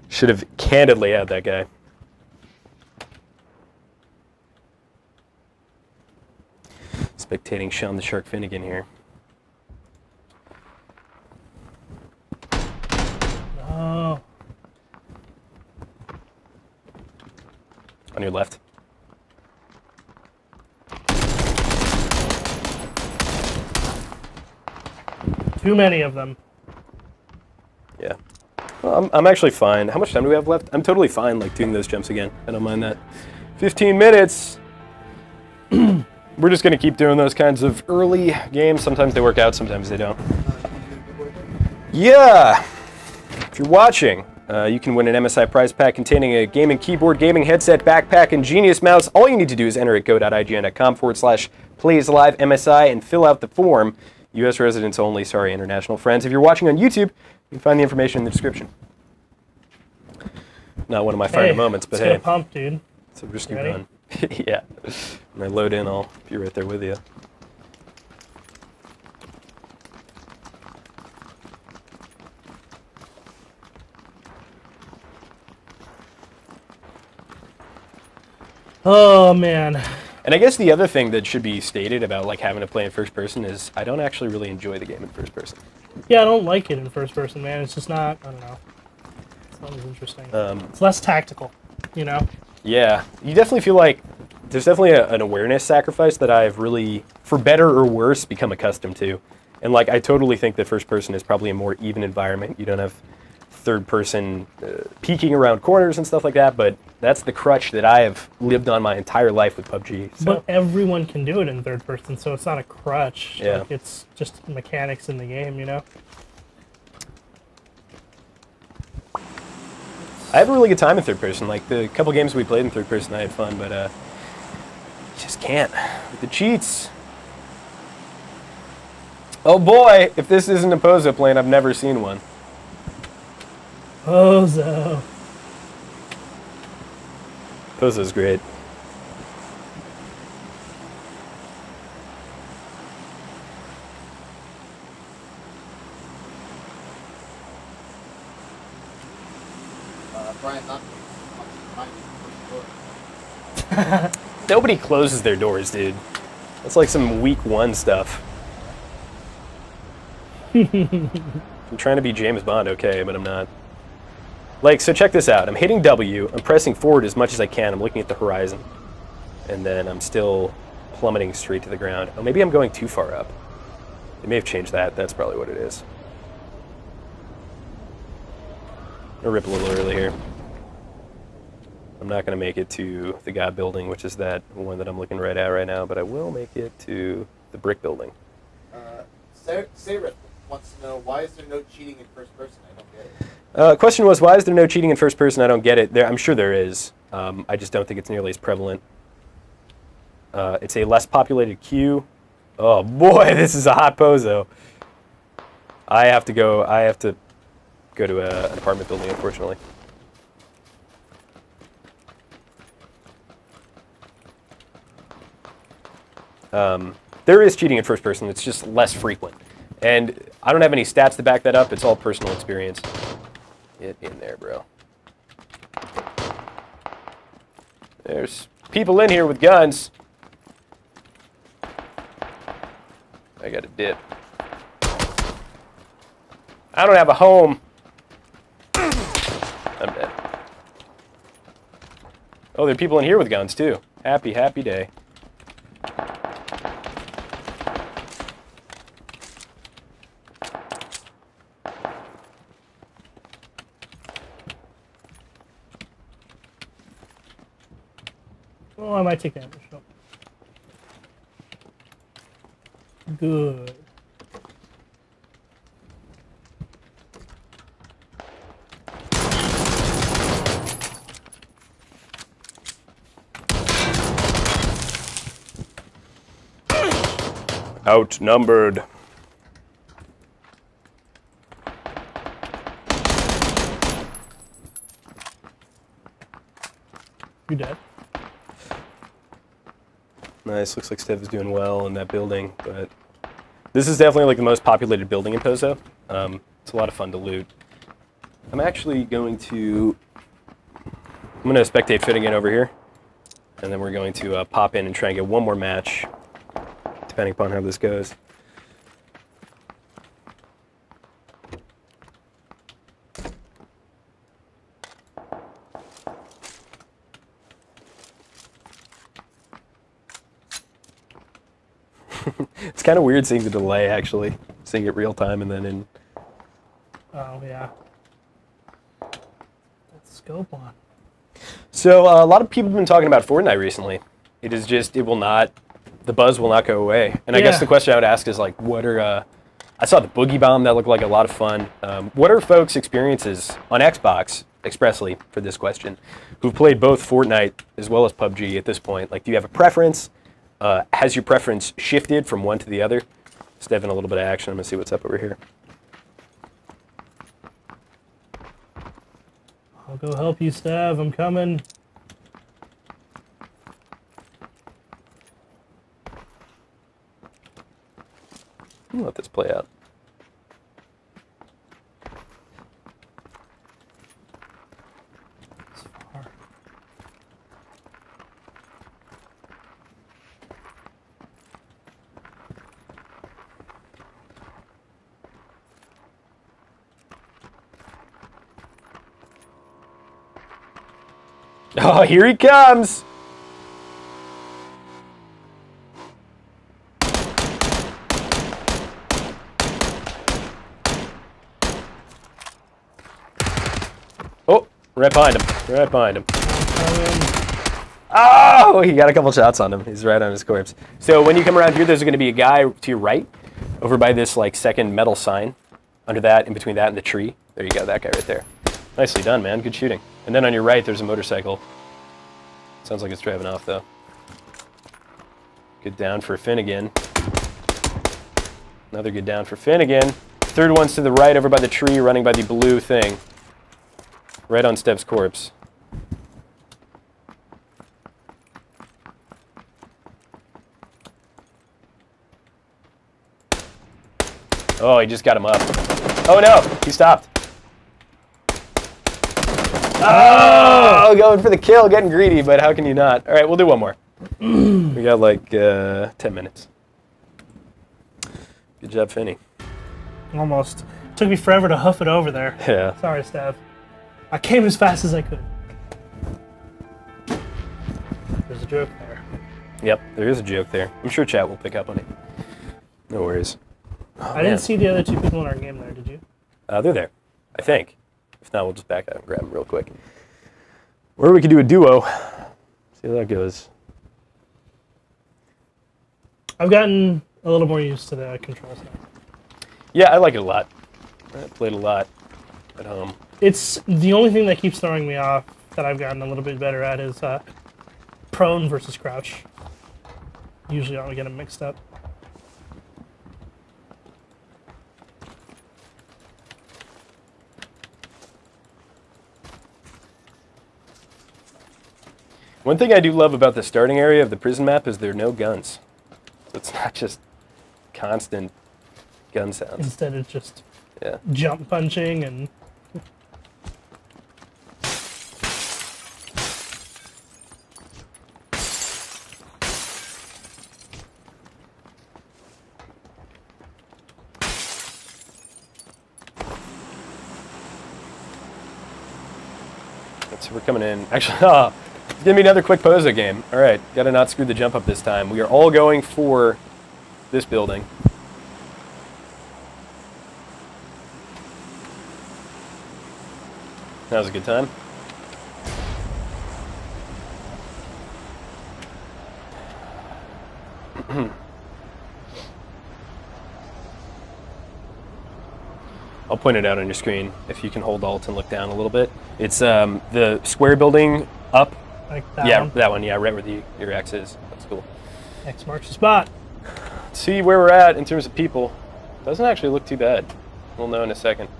Should have candidly had that guy. Spectating Sean the Shark Finnegan here. Oh. On your left. Too many of them. Yeah. Well, I'm actually fine. How much time do we have left? I'm totally fine, like, doing those jumps again. I don't mind that. 15 minutes! We're just going to keep doing those kinds of early games. Sometimes they work out, sometimes they don't. Yeah! If you're watching, you can win an MSI Prize Pack containing a gaming keyboard, gaming headset, backpack, and Genius mouse. All you need to do is enter at go.ign.com/PlaysLiveMSI and fill out the form. U.S. residents only, sorry, international friends. If you're watching on YouTube, you can find the information in the description. Not one of my favorite moments, but hey. Get pumped, dude. It's a risky run. Yeah. When I load in, I'll be right there with you. Oh, man. And I guess the other thing that should be stated about like having to play in first person is I don't actually really enjoy the game in first person. Yeah, I don't like it in first person, man. It's just not, I don't know. It's not as interesting. It's less tactical, you know? Yeah. You definitely feel like there's definitely an awareness sacrifice that I've really, for better or worse, become accustomed to. And like I totally think that first person is probably a more even environment. You don't have third person peeking around corners and stuff like that, but that's the crutch that I have lived on my entire life with PUBG. So. But everyone can do it in third person, so it's not a crutch. Yeah. Like, it's just mechanics in the game, you know? I have a really good time in third person. Like the couple games we played in third person, I had fun, but just can't with the cheats. Oh boy, if this isn't a Pozo plane, I've never seen one. Pozo. Pozo's great. Brian, not Nobody closes their doors, dude. That's like some week 1 stuff. I'm trying to be James Bond, okay, but I'm not. Like, so check this out. I'm hitting W. I'm pressing forward as much as I can. I'm looking at the horizon. And then I'm still plummeting straight to the ground. Oh, maybe I'm going too far up. They may have changed that. That's probably what it is. I'm going to rip a little early here. I'm not going to make it to the God building, which is that one that I'm looking right at right now, but I will make it to the brick building. Sarah wants to know, why is there no cheating in first person? I don't get it. Question was, why is there no cheating in first person? I don't get it. I'm sure there is. I just don't think it's nearly as prevalent. It's a less populated queue. Oh boy, this is a hot pozo. I have to go to an apartment building, unfortunately. There is cheating in first person. It's just less frequent. And I don't have any stats to back that up. It's all personal experience. Get in there, bro. There's people in here with guns. I got a dip. I don't have a home. I'm dead. Oh, there are people in here with guns, too. Happy, happy day. Oh, I might take damage. No. Good. Outnumbered. You dead? Nice. Looks like Steph is doing well in that building, but this is definitely like the most populated building in Pozo. It's a lot of fun to loot. I'm actually going to spectate Finnegan over here, and then we're going to pop in and try and get one more match, depending upon how this goes. It's kind of weird seeing the delay, actually. Seeing it real time and then in... Oh, yeah. Let's scope on. So, a lot of people have been talking about Fortnite recently. It is just, it will not... The buzz will not go away. And I guess the question I would ask is, like, what are... I saw the Boogie Bomb. That looked like a lot of fun. What are folks' experiences on Xbox, expressly, for this question, who've played both Fortnite as well as PUBG at this point? Like, do you have a preference? Has your preference shifted from one to the other? Steph in a little bit of action. I'm going to see what's up over here. I'll go help you, Stev. I'm coming. I'll let this play out. It's far. Oh, here he comes! Oh, right behind him. Right behind him. Oh, he got a couple shots on him. He's right on his corpse. So when you come around here, there's going to be a guy to your right, over by this like second metal sign. Under that, in between that and the tree. There you go, that guy right there. Nicely done, man. Good shooting. And then on your right, there's a motorcycle. Sounds like it's driving off, though. Good down for Finnegan. Another good down for Finnegan. Third one's to the right, over by the tree, running by the blue thing. Right on Stev's corpse. Oh, he just got him up. Oh, no! He stopped. Oh, going for the kill, getting greedy, but how can you not? All right, we'll do one more. We got like 10 minutes. Good job, Finny. Almost. Took me forever to hoof it over there. Yeah. Sorry, Stev. I came as fast as I could. There's a joke there. Yep, there is a joke there. I'm sure chat will pick up on it. No worries. Oh, I didn't see the other two people in our game there, did you? They're there, I think. If not, we'll just back out and grab them real quick. Or we could do a duo. See how that goes. I've gotten a little more used to the controls now. Yeah, I like it a lot. I played a lot at home. It's the only thing that keeps throwing me off that I've gotten a little bit better at is prone versus crouch. Usually I get them mixed up. One thing I do love about the starting area of the prison map is there are no guns. So it's not just constant gun sounds. Instead, it's just Yeah. jump punching and. So we're coming in. Actually, it's gonna be another quick Pozo game. All right, gotta not screw the jump up this time. We are all going for this building. That was a good time. I'll point it out on your screen if you can hold Alt and look down a little bit. It's the square building up. Like that Yeah, one. that one. Yeah, right where your X is. That's cool. X marks the spot. Let's see where we're at in terms of people. Doesn't actually look too bad. We'll know in a second.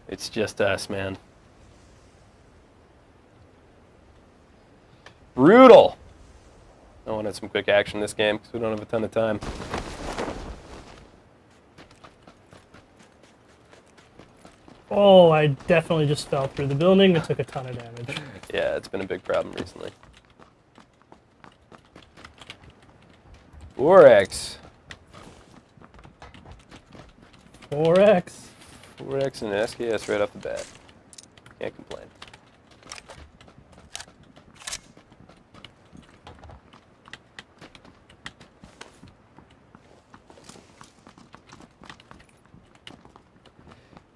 It's just us, man. Brutal! I wanted some quick action this game because we don't have a ton of time. Oh, I definitely just fell through the building and took a ton of damage. Yeah, it's been a big problem recently. 4X. 4X. 4X and an SKS right off the bat. Can't complain.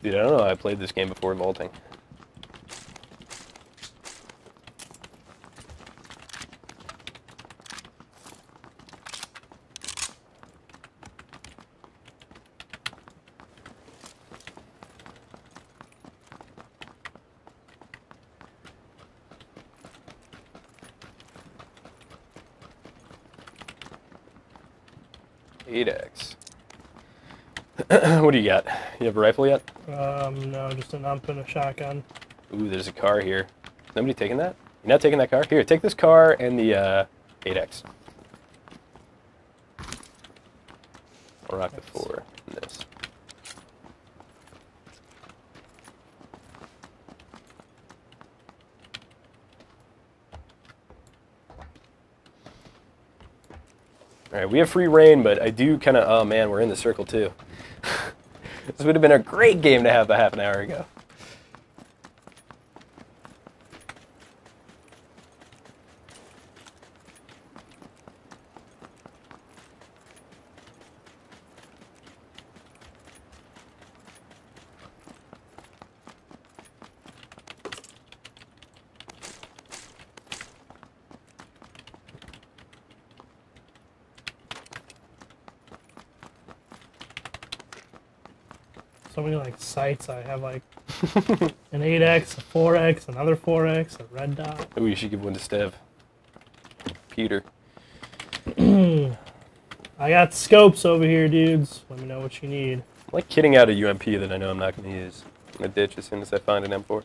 Dude, I don't know how I played this game before vaulting. X. What do you got? You have a rifle yet? No, just an ump and a shotgun. Ooh, there's a car here. Nobody taking that? You're not taking that car? Here, take this car and the 8X. I'll rock the 4 and this. Alright, we have free reign, but I do kind of... Oh man, we're in the circle too. This would have been a great game to have a half an hour ago. So many like sights. I have like an 8X, a 4X, another 4X, a red dot. Ooh, you should give one to Stev. Peter. I got scopes over here, dudes. Let me know what you need. I'm like kidding out a UMP that I know I'm not going to use. I'm going to ditch as soon as I find an M4.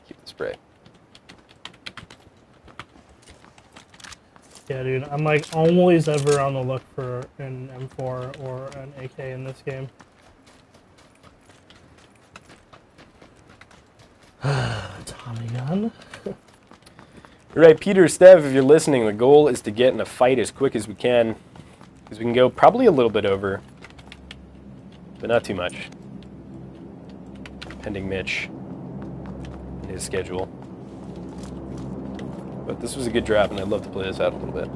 Keep the spray. Yeah, dude. I'm like always ever on the look for an M4 or an AK in this game. Tommy gun. Right, Peter, Stev, if you're listening, the goal is to get in a fight as quick as we can. Because we can go probably a little bit over, but not too much. Pending Mitch and his schedule. But this was a good drop, and I'd love to play this out a little bit.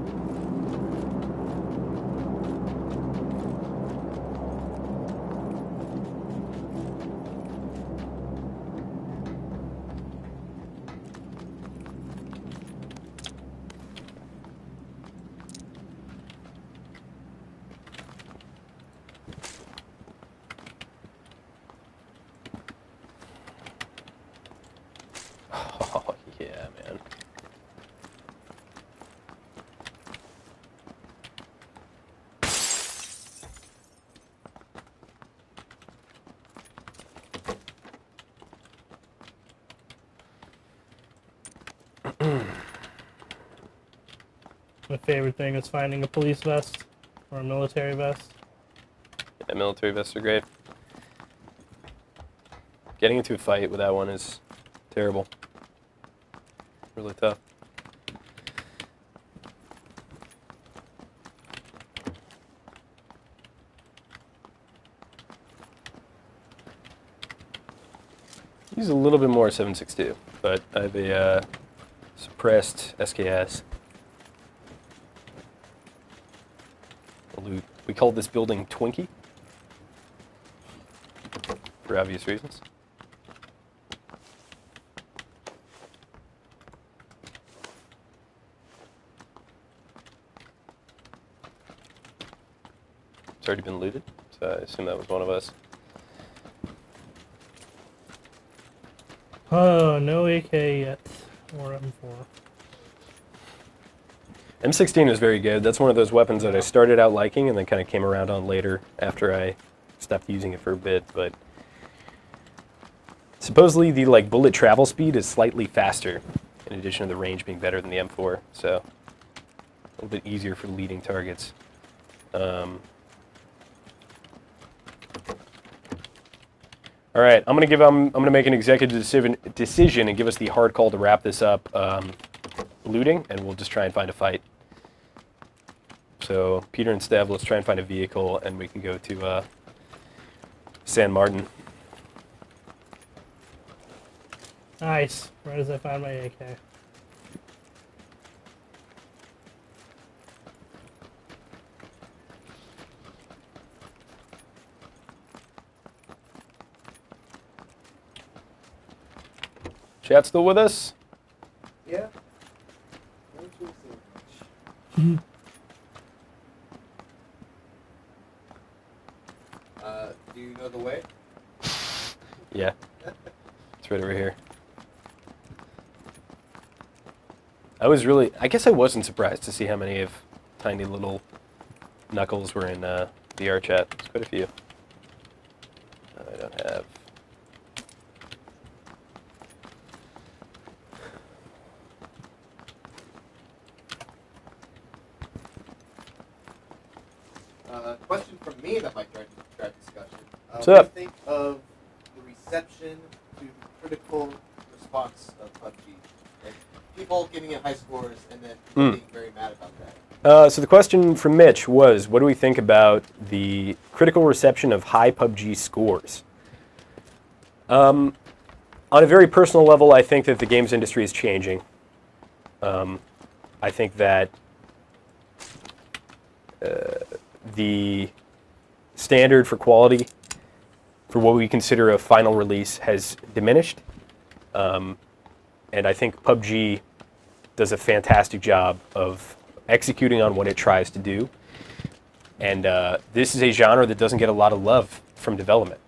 My favorite thing is finding a police vest or a military vest. Yeah, military vests are great. Getting into a fight with that one is terrible. Really tough. Use a little bit more 7.62, but I have a suppressed SKS. We call this building Twinkie for obvious reasons. It's already been looted, so I assume that was one of us. Oh, no AK yet. Or M4. M16 is very good. That's one of those weapons that I started out liking and then kind of came around on later after I stopped using it for a bit. But supposedly the bullet travel speed is slightly faster, in addition to the range being better than the M4. So a little bit easier for leading targets. All right, I'm gonna make an executive decision and give us the hard call to wrap this up. Looting, and we'll just try and find a fight. So Peter and Stev, let's try and find a vehicle, and we can go to San Martin. Nice. Right as I found my AK. Chat still with us? Yeah. Do you know the way? Yeah. It's right over here. I guess I wasn't surprised to see how many of tiny little Knuckles were in VR chat. There's quite a few. I don't have. Question from me that might drive discussion. What's what up? do you think of the reception to critical response of PUBG? Like, people giving it high scores and then people being very mad about that. So the question from Mitch was, what do we think about the critical reception of high PUBG scores? On a very personal level, I think that the games industry is changing. I think that the standard for quality for what we consider a final release has diminished. And I think PUBG does a fantastic job of executing on what it tries to do. And this is a genre that doesn't get a lot of love from development.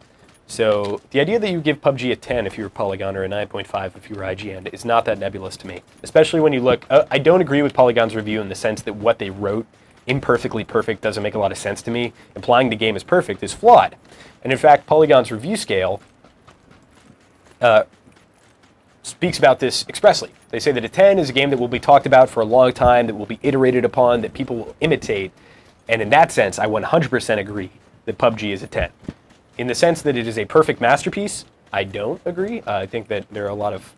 So the idea that you give PUBG a 10 if you were Polygon or a 9.5 if you were IGN is not that nebulous to me. Especially when you look, I don't agree with Polygon's review in the sense that what they wrote, imperfectly perfect, doesn't make a lot of sense to me. Implying the game is perfect is flawed. And in fact, Polygon's review scale speaks about this expressly. They say that a 10 is a game that will be talked about for a long time, that will be iterated upon, that people will imitate. And in that sense, I 100% agree that PUBG is a 10. In the sense that it is a perfect masterpiece, I don't agree. I think that there are a lot of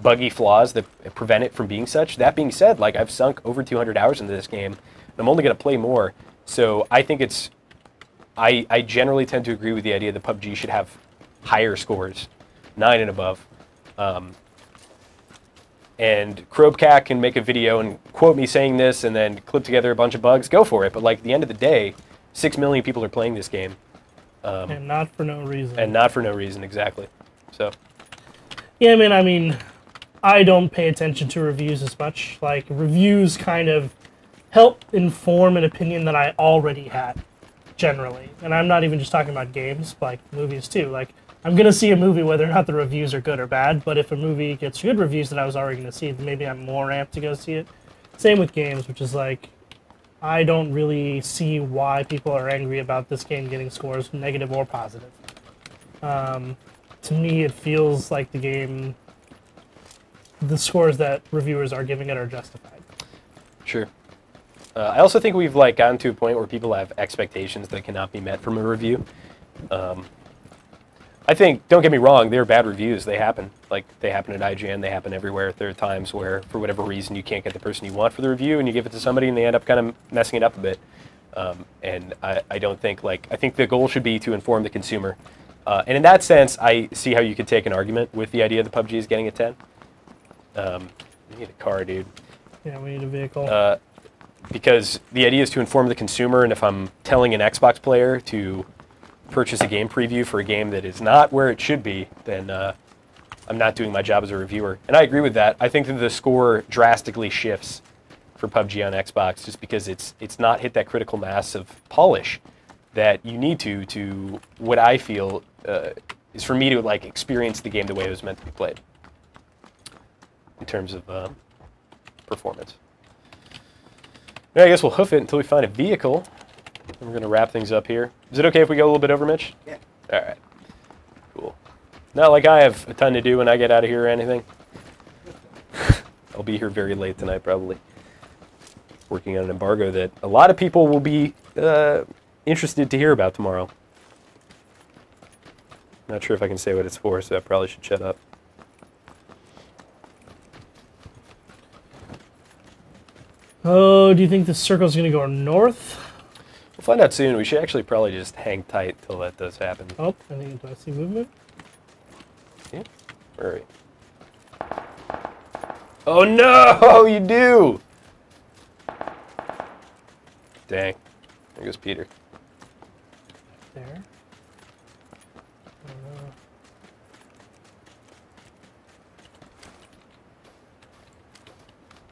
buggy flaws that prevent it from being such. That being said, I've sunk over 200 hours into this game, and I'm only going to play more. So I think it's... I generally tend to agree with the idea that PUBG should have higher scores, 9 and above. And Krobcat can make a video and quote me saying this and then clip together a bunch of bugs, go for it. But at the end of the day, 6 million people are playing this game. And not for no reason. And not for no reason, exactly. So. Yeah, I mean, I don't pay attention to reviews as much. Reviews kind of help inform an opinion that I already had, generally. And I'm not even just talking about games, movies too. I'm going to see a movie whether or not the reviews are good or bad, but if a movie gets good reviews that I was already going to see, then maybe I'm more amped to go see it. Same with games, which is I don't really see why people are angry about this game getting scores, negative or positive. To me, it feels like the scores that reviewers are giving it are justified. Sure. I also think we've like gotten to a point where people have expectations that cannot be met from a review. I think, don't get me wrong, they're bad reviews. They happen. Like, they happen at IGN. They happen everywhere. There are times where, for whatever reason, you can't get the person you want for the review, and you give it to somebody, and they end up kind of messing it up a bit. And I don't think, like, I think the goal should be to inform the consumer. And in that sense, I see how you could take an argument with the idea that PUBG is getting a 10. We need a car, dude. Yeah, we need a vehicle. Because the idea is to inform the consumer, and if I'm telling an Xbox player to purchase a game preview for a game that is not where it should be, then I'm not doing my job as a reviewer. And I agree with that. I think that the score drastically shifts for PUBG on Xbox just because it's not hit that critical mass of polish that you need to what I feel is for me to like experience the game the way it was meant to be played in terms of performance. Yeah, I guess we'll hoof it until we find a vehicle. And we're going to wrap things up here. Is it okay if we go a little bit over, Mitch? Yeah. All right. Cool. Not like I have a ton to do when I get out of here or anything. I'll be here very late tonight, probably. Working on an embargo that a lot of people will be interested to hear about tomorrow. Not sure if I can say what it's for, so I probably should shut up. Oh, do you think the circle's going to go north? We'll find out soon. We should actually probably just hang tight till that does happen. Oh, I think I see movement. Yeah. Where are we? Oh no, you do! Dang. There goes Peter. There.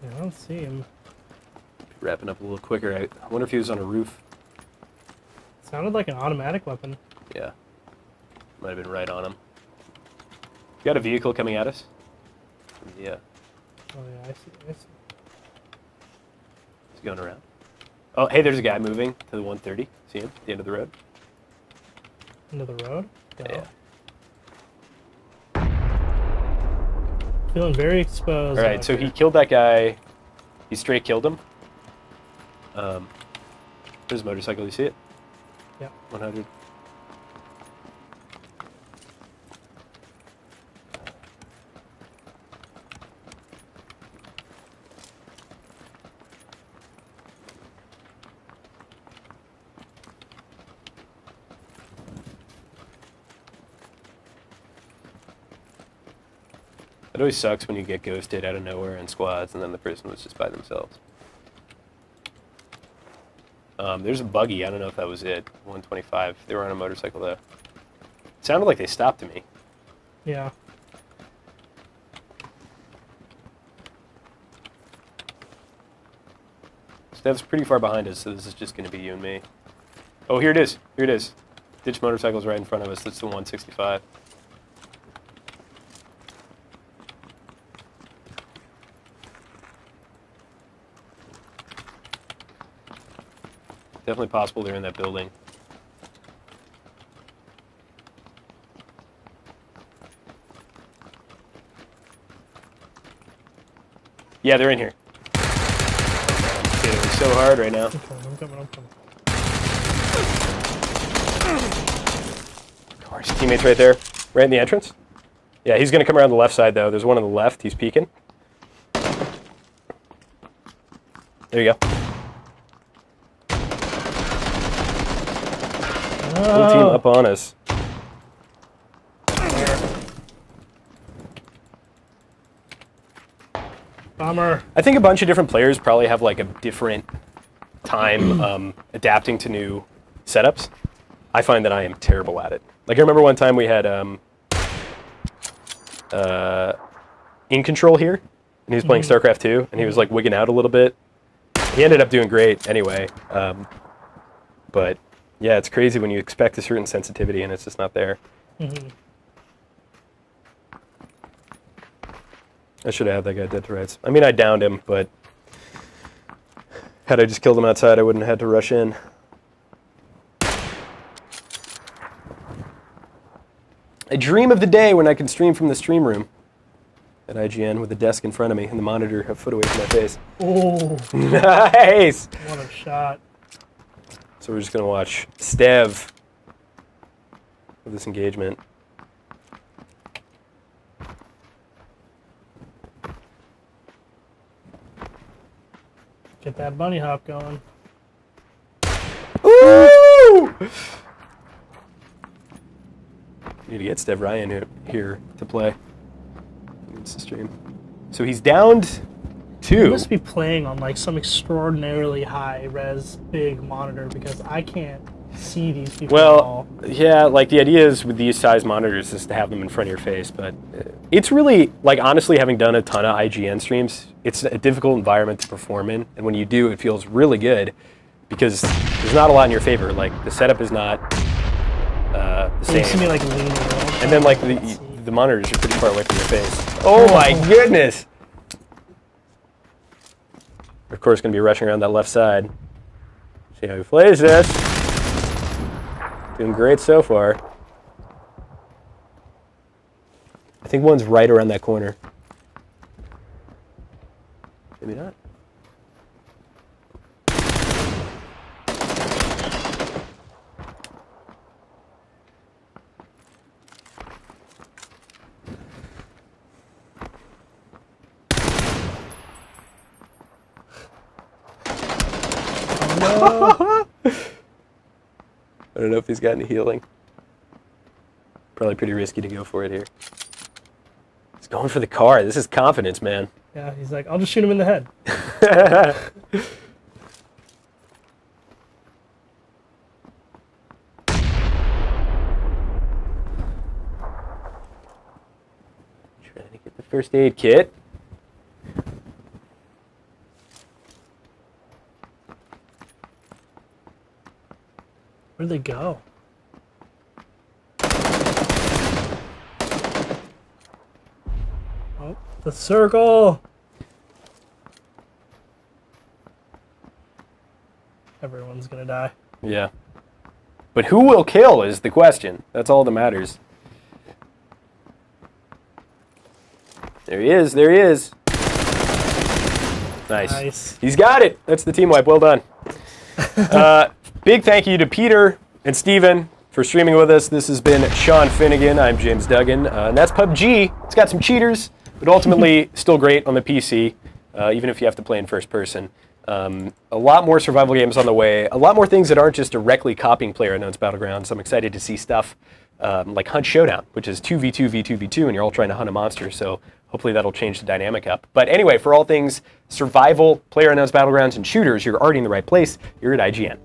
Yeah, I don't see him. Wrapping up a little quicker. I wonder if he was on a roof. Sounded like an automatic weapon. Yeah. Might have been right on him. You got a vehicle coming at us? Yeah. Oh yeah, I see. He's going around. Oh, hey, there's a guy moving to the 130. See him at the end of the road? Into the road? Yeah. Feeling very exposed. All right, so he killed that guy. He straight killed him. There's a motorcycle. You see it? Yeah. 100. It always sucks when you get ghosted out of nowhere in squads and then the person was just by themselves. There's a buggy. I don't know if that was it. 125. They were on a motorcycle, though. It sounded like they stopped to me. Yeah. Stev's pretty far behind us, so this is just going to be you and me. Oh, here it is. Here it is. Ditch motorcycle's right in front of us. That's the 165. Definitely possible they're in that building. Yeah, they're in here. It's hitting me so hard right now. I'm coming. Of course, teammate's right there. Right in the entrance. Yeah, he's going to come around the left side, though. There's one on the left. He's peeking. There you go. Blue team up on us. Bummer. I think a bunch of different players probably have like a different time adapting to new setups. I find that I am terrible at it. Like I remember one time we had In Control here, and he was playing StarCraft 2, and he was like wigging out a little bit. He ended up doing great anyway, but yeah, it's crazy when you expect a certain sensitivity and it's just not there. I should have had that guy dead to rights. I mean, I downed him, but had I just killed him outside, I wouldn't have had to rush in. I dream of the day when I can stream from the stream room. at IGN with the desk in front of me and the monitor a foot away from my face. Oh, Nice! what a shot. So we're just going to watch Stev with this engagement. Get that bunny hop going. Ooh! Need to get Stev Ryan here to play. It's the stream. So he's downed He 2. must be playing on like some extraordinarily high res big monitor because I can't see these people at all. Well, yeah, like the idea is with these size monitors is to have them in front of your face, but it's really, like honestly, having done a ton of IGN streams, it's a difficult environment to perform in, and when you do, it feels really good because there's not a lot in your favor. Like the setup is not the You see same, me like leaning around. and then like the monitors are pretty far away from your face. Oh my goodness! We're of course going to be rushing around that left side. See how he plays this. Doing great so far. I think one's right around that corner. Maybe not. No. I don't know if he's got any healing. Probably pretty risky to go for it here. He's going for the car. This is confidence, man. Yeah, he's like, I'll just shoot him in the head. Trying to get the first aid kit. Where'd they go? Oh, the circle! Everyone's gonna die. Yeah. But who will kill is the question. That's all that matters. There he is. There he is. Nice. Nice. He's got it. That's the team wipe. Well done. Big thank you to Peter and Steven for streaming with us. This has been Sean Finnegan. I'm James Duggan. And that's PUBG. It's got some cheaters, but ultimately still great on the PC, even if you have to play in first person. A lot more survival games on the way. A lot more things that aren't just directly copying PlayerUnknown's Battlegrounds. I'm excited to see stuff like Hunt Showdown, which is 2v2, v2, v2, and you're all trying to hunt a monster. So hopefully that'll change the dynamic up. But anyway, for all things survival, PlayerUnknown's Battlegrounds, and shooters, you're already in the right place. You're at IGN.